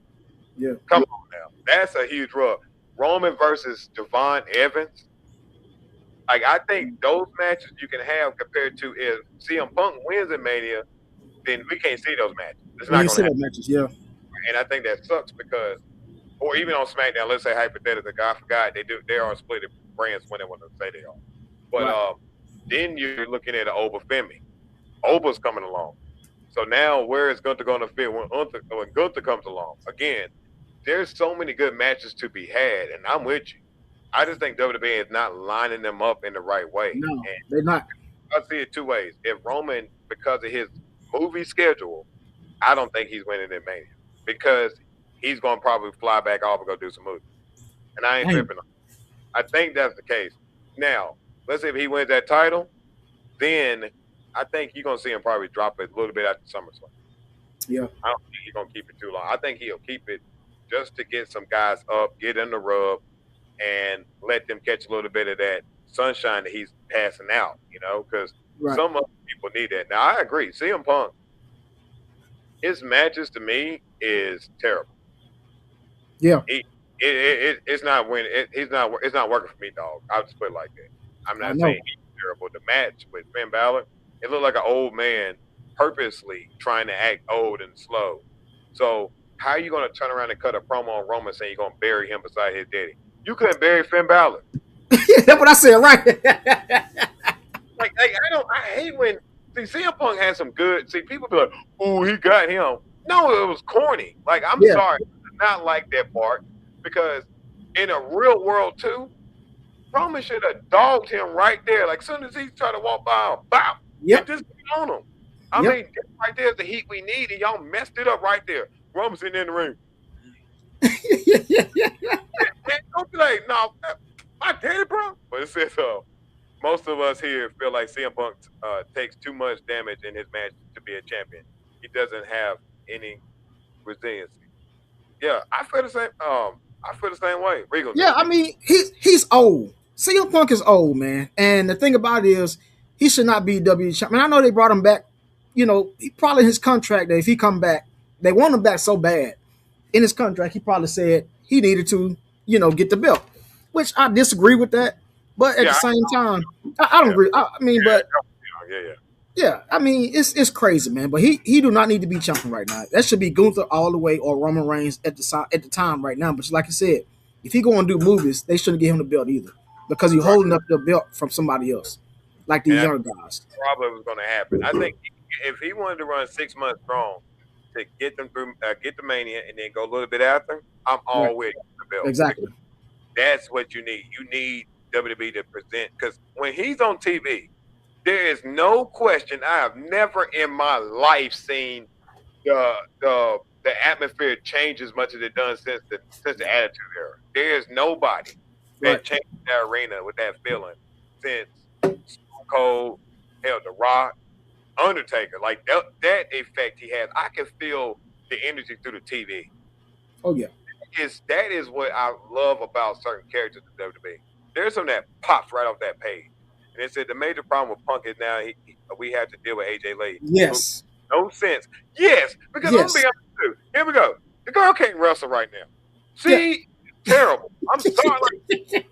Yeah. Come on now. That's a huge rub. Roman versus Devon Evans. Like, I think those matches you can have compared to if CM Punk wins in Mania, then we can't see those matches. It's When not you going see to that happen. matches, yeah. And I think that sucks because, or even on SmackDown, let's say hypothetically, I forgot they are split brands when they want to say they are. But Right. then you're looking at an Oba Femi. Oba's coming along. So now where is Gunther going to fit when Gunther comes along? Again, there's so many good matches to be had, and I'm with you. I just think WWE is not lining them up in the right way. No, And they're not. I see it 2 ways. If Roman, because of his movie schedule, I don't think he's winning in Mania because he's going to probably fly back off and go do some movies. And I ain't Dang. tripping on it. I think that's the case. Now, let's say if he wins that title, then I think you're going to see him probably drop it a little bit after SummerSlam. Yeah. I don't think he's going to keep it too long. I think he'll keep it just to get some guys up, get in the rub, and let them catch a little bit of that sunshine that he's passing out, because Right. some other people need that. Now, I agree. CM Punk, his matches to me is terrible. Yeah. It's not winning. It's not working for me, dog. I'll just put it like that. I'm I not know. saying he's terrible. The match with Finn Balor, it looked like an old man purposely trying to act old and slow. So how are you going to turn around and cut a promo on Roman saying you're going to bury him beside his daddy? You couldn't bury Finn Balor. That's what I said, right? Like I hate when See, CM Punk had some good. See, people be like, "Ooh, he got him." No, it was corny. Like, I'm Yeah, sorry, I did not like that part because in a real world too, Roman should have dogged him right there. Like, as soon as he tried to walk by him, bow, and yep, just get on him. I yep. mean, that right there is the heat we need, and y'all messed it up right there. Roman's in the ring. And don't be like, no, I did it, bro. But it says most of us here feel like CM Punk takes too much damage in his match to be a champion. He doesn't have any resiliency. Yeah, I feel the same. I feel the same way. Regal, Yeah, I speak. mean, he's old. CM Punk is old, man. And the thing about it is, he should not be WWE champion. I know they brought him back. You know, he probably his contract that if he come back, they want him back so bad. In his contract, he probably said he needed to, get the belt, which I disagree with that. But at the Yeah, same time, I don't yeah, agree. I mean, but yeah, yeah. yeah, I mean, it's crazy, man. But he do not need to be champion right now. That should be Gunther all the way or Roman Reigns at the time right now. But like I said, if he go and do movies, they shouldn't give him the belt either because he's Right. holding up the belt from somebody else, like And these that's younger guys. probably what's going to happen. I think if he wanted to run 6 months strong to get them through, get the Mania, and then go a little bit after, I'm Right. all with the belt. Exactly. That's what you need. You need WWE to present because when he's on TV, there is no question. I have never in my life seen the atmosphere change as much as it done since the Attitude Era. There is nobody Right. that changed that arena with that feeling since Stone Cold, hell, The Rock, Undertaker. Like that effect he has, I can feel the energy through the TV. Oh yeah. That is what I love about certain characters in WWE. There's some that pops right off that page. And it said the major problem with Punk is now we have to deal with AJ Lee. Yes. No sense. Yes, because I'm Yes. being honest too. Here we go. The girl can't wrestle right now. See, terrible. I'm sorry. Like,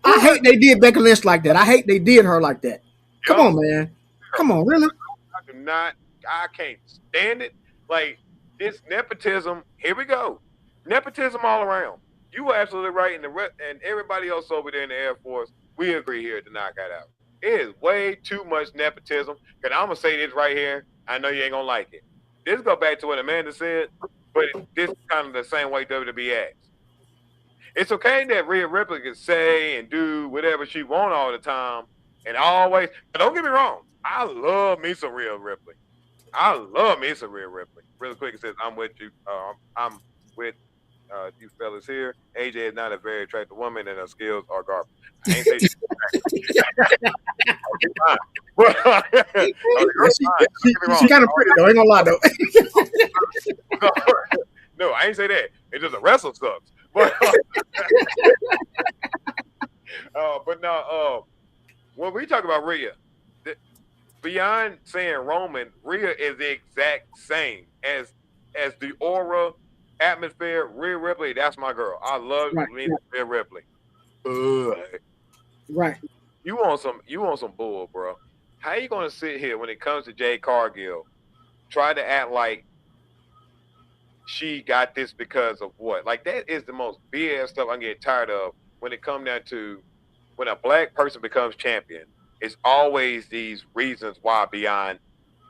I hate they did Becky Lynch like that. I hate they did her like that. Come yup, on, man. Come on, really? I do not. I can't stand it. Like this nepotism. Here we go. Nepotism all around. You were absolutely right, and everybody else over there in the Air Force, we agree here to knock that out. It is way too much nepotism. Cause I'm gonna say this right here. I know you ain't gonna like it. This go back to what Amanda said, but this is kind of the same way WWE acts. It's okay that Rhea Ripley can say and do whatever she want all the time, and always. But don't get me wrong. I love me some Rhea Ripley. I love me some Rhea Ripley. Really quick, it says, "I'm with you. I'm with you fellas here. AJ is not a very attractive woman, and her skills are garbage. I ain't say she's attractive. She's fine. But, no, you're she, fine. she, Don't get me wrong. she kind of pretty though. Ain't gonna lie though. No, I ain't say that. It's just a wrestle sucks. But but now when we talk about Rhea, beyond saying Roman, Rhea is the exact same as the aura, atmosphere. Rhea Ripley, that's my girl. I love Right. me Rhea Ripley. Ugh. Right. You want some bull, bro. How you gonna sit here when it comes to Jade Cargill, try to act like she got this because of what? Like that is the most BS stuff I'm getting tired of when it comes down to when a black person becomes champion. It's always these reasons why beyond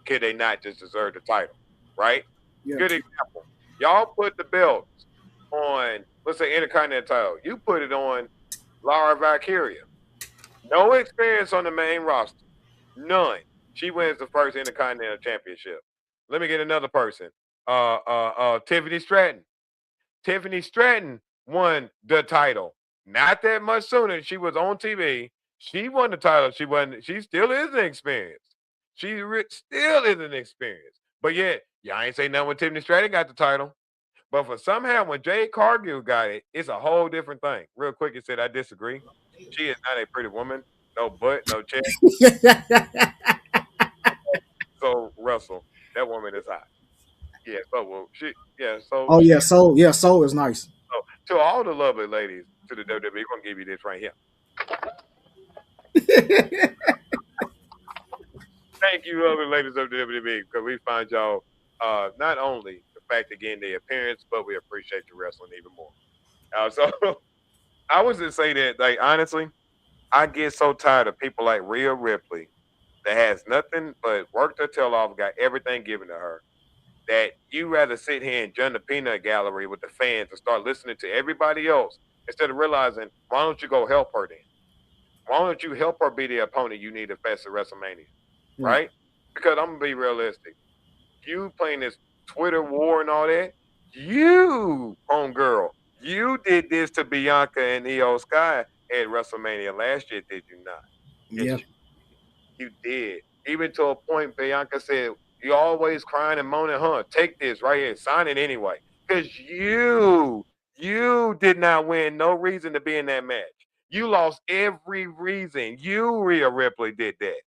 could they not just deserve the title, right? Yeah. Good example. Y'all put the belts on, let's say, Intercontinental title. You put it on Laura Valkyria. No experience on the main roster. None. She wins the first Intercontinental Championship. Let me get another person. Tiffany Stratton. Tiffany Stratton won the title. Not that much sooner. She was on TV. She won the title. She still isn't experienced. Still isn't experienced. But yet, y'all ain't say nothing when Tiffany Stratton got the title. But for somehow when Jade Cargill got it, it's a whole different thing. Real quick, it said I disagree. She is not a pretty woman. No butt, no chest. So Russell, that woman is hot. Yeah, so well, Oh yeah. Soul is nice. so to all the lovely ladies to the WWE, we're gonna give you this right here. Thank you, lovely ladies of the WWE, because we find y'all not only the fact of getting their appearance, but we appreciate you wrestling even more. So I was just say that, like honestly, I get so tired of people like Rhea Ripley that has nothing but worked her tail off, got everything given to her, that you rather sit here and join the peanut gallery with the fans and start listening to everybody else instead of realizing, why don't you go help her then? Why don't you help her be the opponent you need to face at WrestleMania? Right. Right? Because I'm gonna be realistic. You playing this Twitter war and all that, you, homegirl, you did this to Bianca and Io Sky at WrestleMania last year, did you not? Yes, Yeah. you did. Even to a point, Bianca said, "You always crying and moaning, huh? Take this right here, sign it anyway." Because you did not win no reason to be in that match. You lost every reason. You, Rhea Ripley, did that.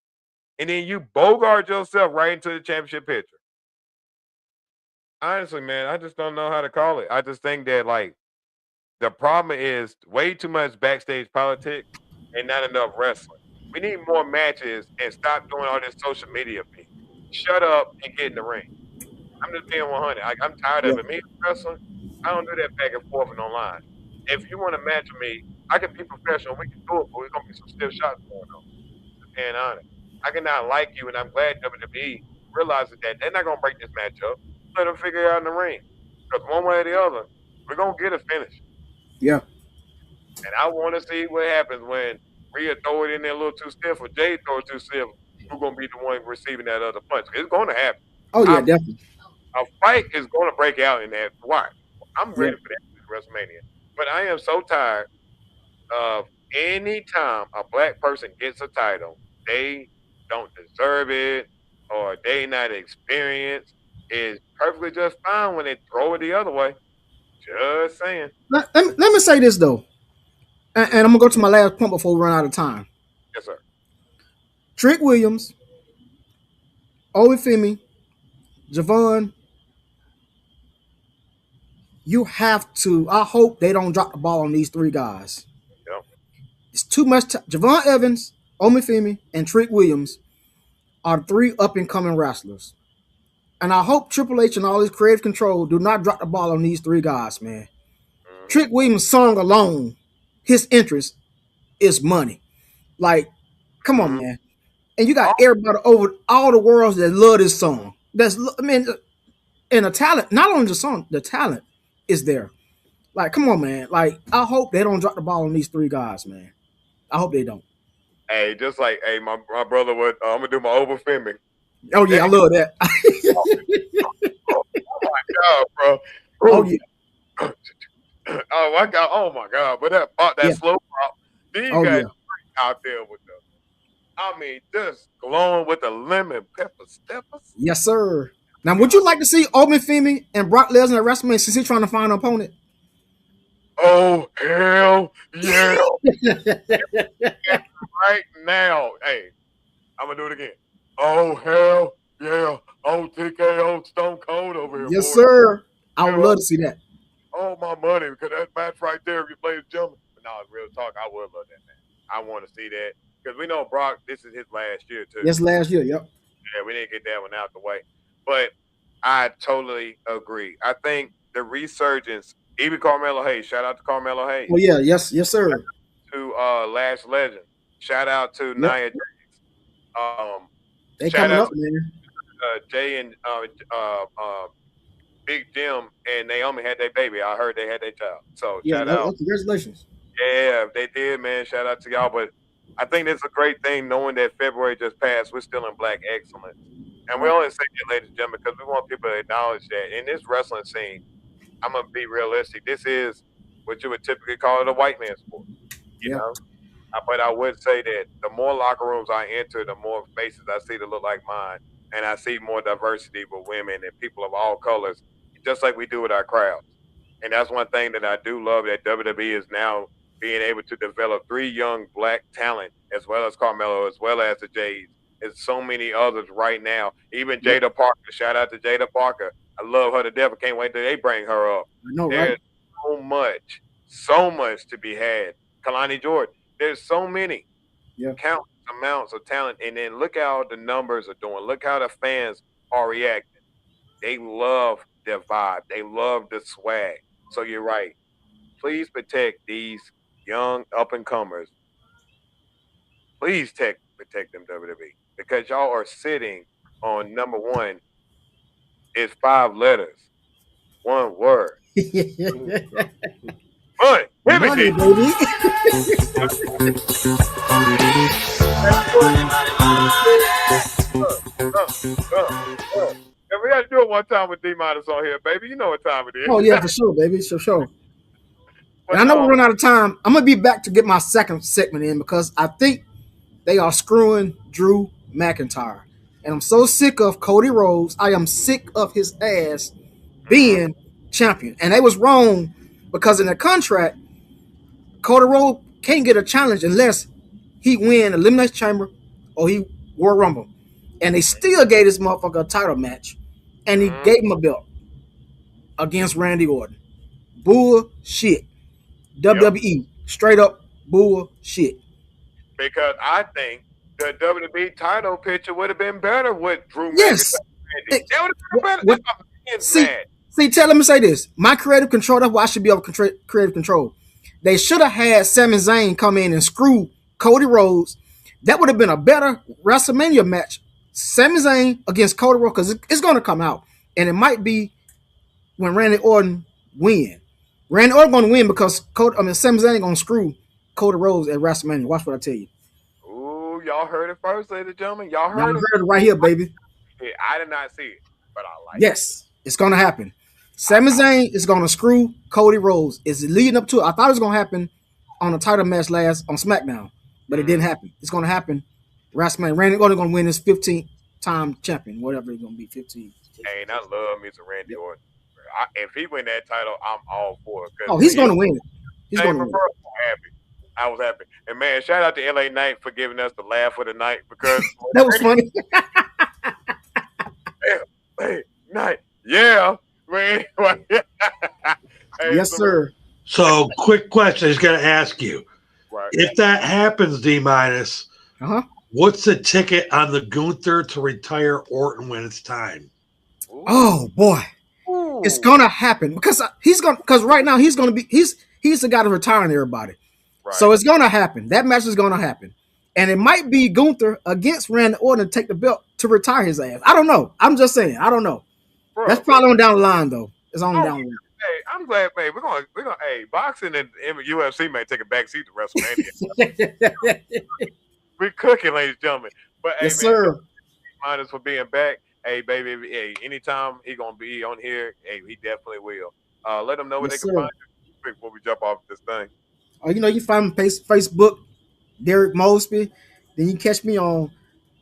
And then you bogart yourself right into the championship picture. Honestly, man, I just don't know how to call it. I just think that, like, the problem is way too much backstage politics and not enough wrestling. We need more matches and stop doing all this social media thing. Shut up and get in the ring. I'm just being 100. I'm tired of Yeah. it. Me wrestling, I don't do that back and forth and online. If you want to match with me, I can be professional. We can do it, but we're gonna be some stiff shots going on. Just being honest. I cannot like you, and I'm glad WWE realizes that they're not gonna break this match up. Let them figure it out in the ring. Because one way or the other, we're gonna get a finish. Yeah. And I want to see what happens when Rhea throw it in there a little too stiff or Jay throw it too stiff. Who's gonna be the one receiving that other punch? It's gonna happen. Oh yeah, I, definitely. a fight is gonna break out in that. Why? I'm Yeah. ready for that WrestleMania. But I am so tired of any time a black person gets a title, they don't deserve it or they not experienced. Is perfectly just fine when they throw it the other way. Just saying. Let me say this though, and I'm gonna go to my last point before we run out of time. Yes, sir. Trick Williams, Olufemi, Javon, you have to. I hope they don't drop the ball on these three guys. Yep. It's too much. Javon Evans, Olufemi, and Trick Williams are three up and coming wrestlers. And I hope Triple H and all his creative control do not drop the ball on these three guys, man. Mm-hmm. Trick Williams' song alone, his interest is money. Like, come on, Mm-hmm. man. And you got everybody over all the worlds that love this song. I mean, and the talent, not only the song, the talent is there. Like, come on, man. Like, I hope they don't drop the ball on these three guys, man. I hope they don't. Hey, just like my brother would. I'm gonna do my overfilming. Oh yeah, I love that. Oh my god, bro. Oh Ooh. yeah, Oh my god. Oh my god. But that pop, that yeah. slow pop. Then you Oh got yeah. out there with the. I mean, just glowing with the lemon pepper steppers. Yes, sir. Now, would you like to see Omen Femi and Brock Lesnar at WrestleMania since he's trying to find an opponent? Oh hell yeah! Right now, hey, I'm gonna do it again. Oh hell yeah! Oh TKO Stone Cold over here. Yes, boy. sir. I would love to see that. Oh my money, because that match right there, if you play the gentleman. But no, real talk, I would love that match. I want to see that because we know Brock. This is his last year too. Yes, last year. Yep. Yeah, we didn't get that one out the way. But I totally agree. I think the resurgence, even Carmelo Hayes, shout out to Carmelo Hayes, Oh yeah. Yes, yes, sir. to Lash Legend, shout out to Yep. Nia Jax, They shout coming out up, man. to Jay and Big Jim and Naomi had their baby. I heard they had their child. So Yeah. shout out. Congratulations. Yeah, they did, man. Shout out to y'all. But I think it's a great thing knowing that February just passed. We're still in Black excellence. And we Right. only say that, ladies and gentlemen, because we want people to acknowledge that in this wrestling scene, I'm going to be realistic. This is what you would typically call it a white man's sport. You Yeah. know? But I would say that the more locker rooms I enter, the more faces I see that look like mine. And I see more diversity with women and people of all colors, just like we do with our crowds. And that's one thing that I do love that WWE is now being able to develop three young black talent, as well as Carmelo, as well as the Jays. There's so many others right now. Even Yep. Jada Parker. Shout out to Jada Parker. I love her to death. I can't wait till they bring her up. I know, There's right? so much to be had. Kalani Jordan. There's so many Yeah. countless amounts of talent. And then look how the numbers are doing. Look how the fans are reacting. They love their vibe. They love the swag. So you're right. Please protect these young up and comers. Please protect them, WWE, because y'all are sitting on number one. It's 5 letters, 1 word. Money, Money, baby. And we got to do it one time with D-Minus on here, baby. You know what time it is. Oh yeah, for sure, baby, for sure. But, And I know we're running out of time. I'm gonna be back to get my second segment in because I think they are screwing Drew McIntyre, and I'm so sick of Cody Rhodes. I am sick of his ass being champion, and they was wrong because in the contract, Cody Rhodes can't get a challenge unless he win Elimination Chamber or he Royal Rumble, and they still gave this motherfucker a title match, and he gave him a belt against Randy Orton. Bullshit. WWE, straight up bullshit. Because I think the WWE title picture would have been better with Drew Yes. McIntyre. It would have been better. See, let me say this. My creative control, that's why I should be able to creative control. They should have had Sami Zayn come in and screw Cody Rhodes. That would have been a better WrestleMania match. Sami Zayn against Cody Rhodes, because it's going to come out. And it might be when Randy Orton win. Randy Orton going to win because Sami Zayn going to screw Cody Rhodes at WrestleMania. Watch what I tell you. Ooh, y'all heard it first, ladies and gentlemen. Y'all Y'all heard it right here, baby. Yeah, I did not see it, but I like it. Yes, it's going to happen. Sami Zayn is going to screw Cody Rhodes. It's leading up to it. I thought it was going to happen on the title match last on SmackDown, but it didn't happen. It's going to happen. WrestleMania. Randy Orton going to win his 15th time champion, whatever it's going to be, 15. Hey, and I love me some Randy Orton. If he win that title, I'm all for it. Oh, he's going to win it. He's going to win it. I was happy. And man, shout out to LA Knight for giving us the laugh of the night because that was funny. hey, Knight, yeah. Man. Hey, Yes, sir. So, quick question I just got to ask you. Right. If that happens, D-Minus, what's the ticket on the Gunther to retire Orton when it's time? Oh, boy. Ooh. It's going to happen because right now he's the guy to retiring everybody. Right. So it's going to happen. That match is going to happen. And it might be Gunther against Randy Orton to take the belt to retire his ass. I don't know. I'm just saying. I don't know. Bro, that's probably on down the line, though. It's on down the line. Hey, I'm glad, man. We're gonna. Hey, boxing and UFC may take a back seat to WrestleMania. We're cooking, ladies and gentlemen. But yes, hey, man, sir. Minus for being back. Hey, baby. Hey, anytime he gonna be on here, hey, he definitely will. Let them know where they can find you quick before we jump off this thing. Oh, you find me Facebook, Derek Mosby. Then you catch me on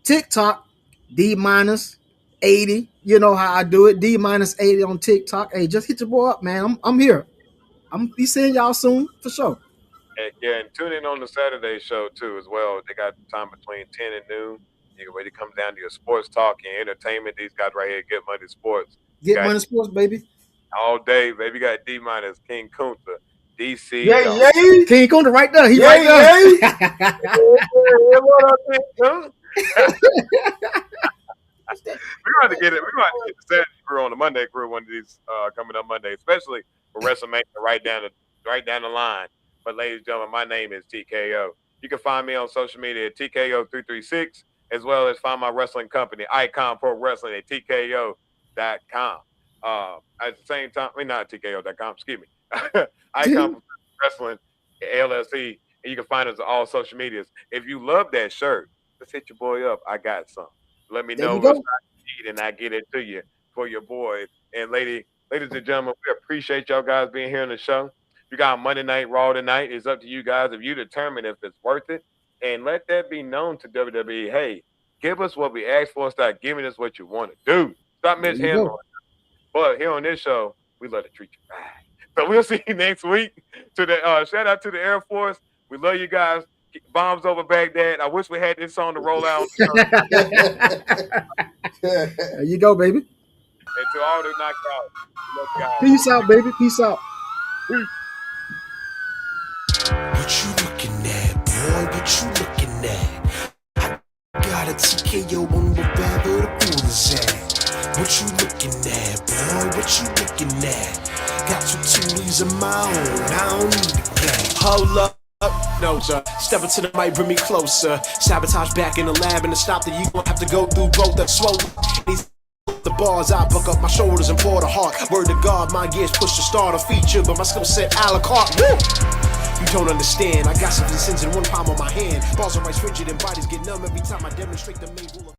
TikTok, D-80. You know how I do it, D-80 on TikTok. Hey, just hit your boy up, man. I'm here. I'm be seeing y'all soon for sure. Yeah, and tune in on the Saturday show too as well. They got time between 10 and noon. You can ready to come down to your sports talk and entertainment. These guys right here, Get Money Sports. Get Money Sports, baby. All day, baby. You got D-Minus, King Kunta, DC. Yeah. King Kunta right there. He right there. What up, King Kunta? We're going to get it. We're going to get the Saturday crew on the Monday crew one of these coming up Monday, especially for WrestleMania right down the line. But ladies and gentlemen, my name is TKO. You can find me on social media at TKO336, as well as find my wrestling company, Icon Pro Wrestling, at TKO.com. At the same time, not TKO.com, excuse me. Icon Pro Wrestling, LLC, and you can find us on all social medias. If you love that shirt, let's hit your boy up. I got some. Let me know what I need, and I get it to you for your boys. And ladies and gentlemen, we appreciate y'all guys being here on the show. You got Monday Night Raw tonight. It's up to you guys if you determine if it's worth it. And let that be known to WWE. Hey, give us what we asked for. Start giving us what you want to do. Stop mishandling. But here on this show, we love to treat you right. So we'll see you next week. To the shout out to the Air Force. We love you guys. Bombs over Baghdad. I wish we had this song to roll out. There you go, baby. And to all the knockouts. Peace out, baby. Peace out. What you looking at, boy? What you looking at? I got a TKO on wherever the pool is at. What you looking at, boy? What you looking at? Got some toolies of my own. I don't need to play. Hold up. No, sir. Step into the mic, bring me closer. Sabotage back in the lab, and to stop that you gon' have to go through both the swollen. These the bars, I buck up my shoulders and pour the heart. Word to God, my gears push to start a feature, but my skill set a la carte. Woo! You don't understand. I got some sins in one palm of my hand. Balls are right rigid and bodies get numb every time I demonstrate the main rule of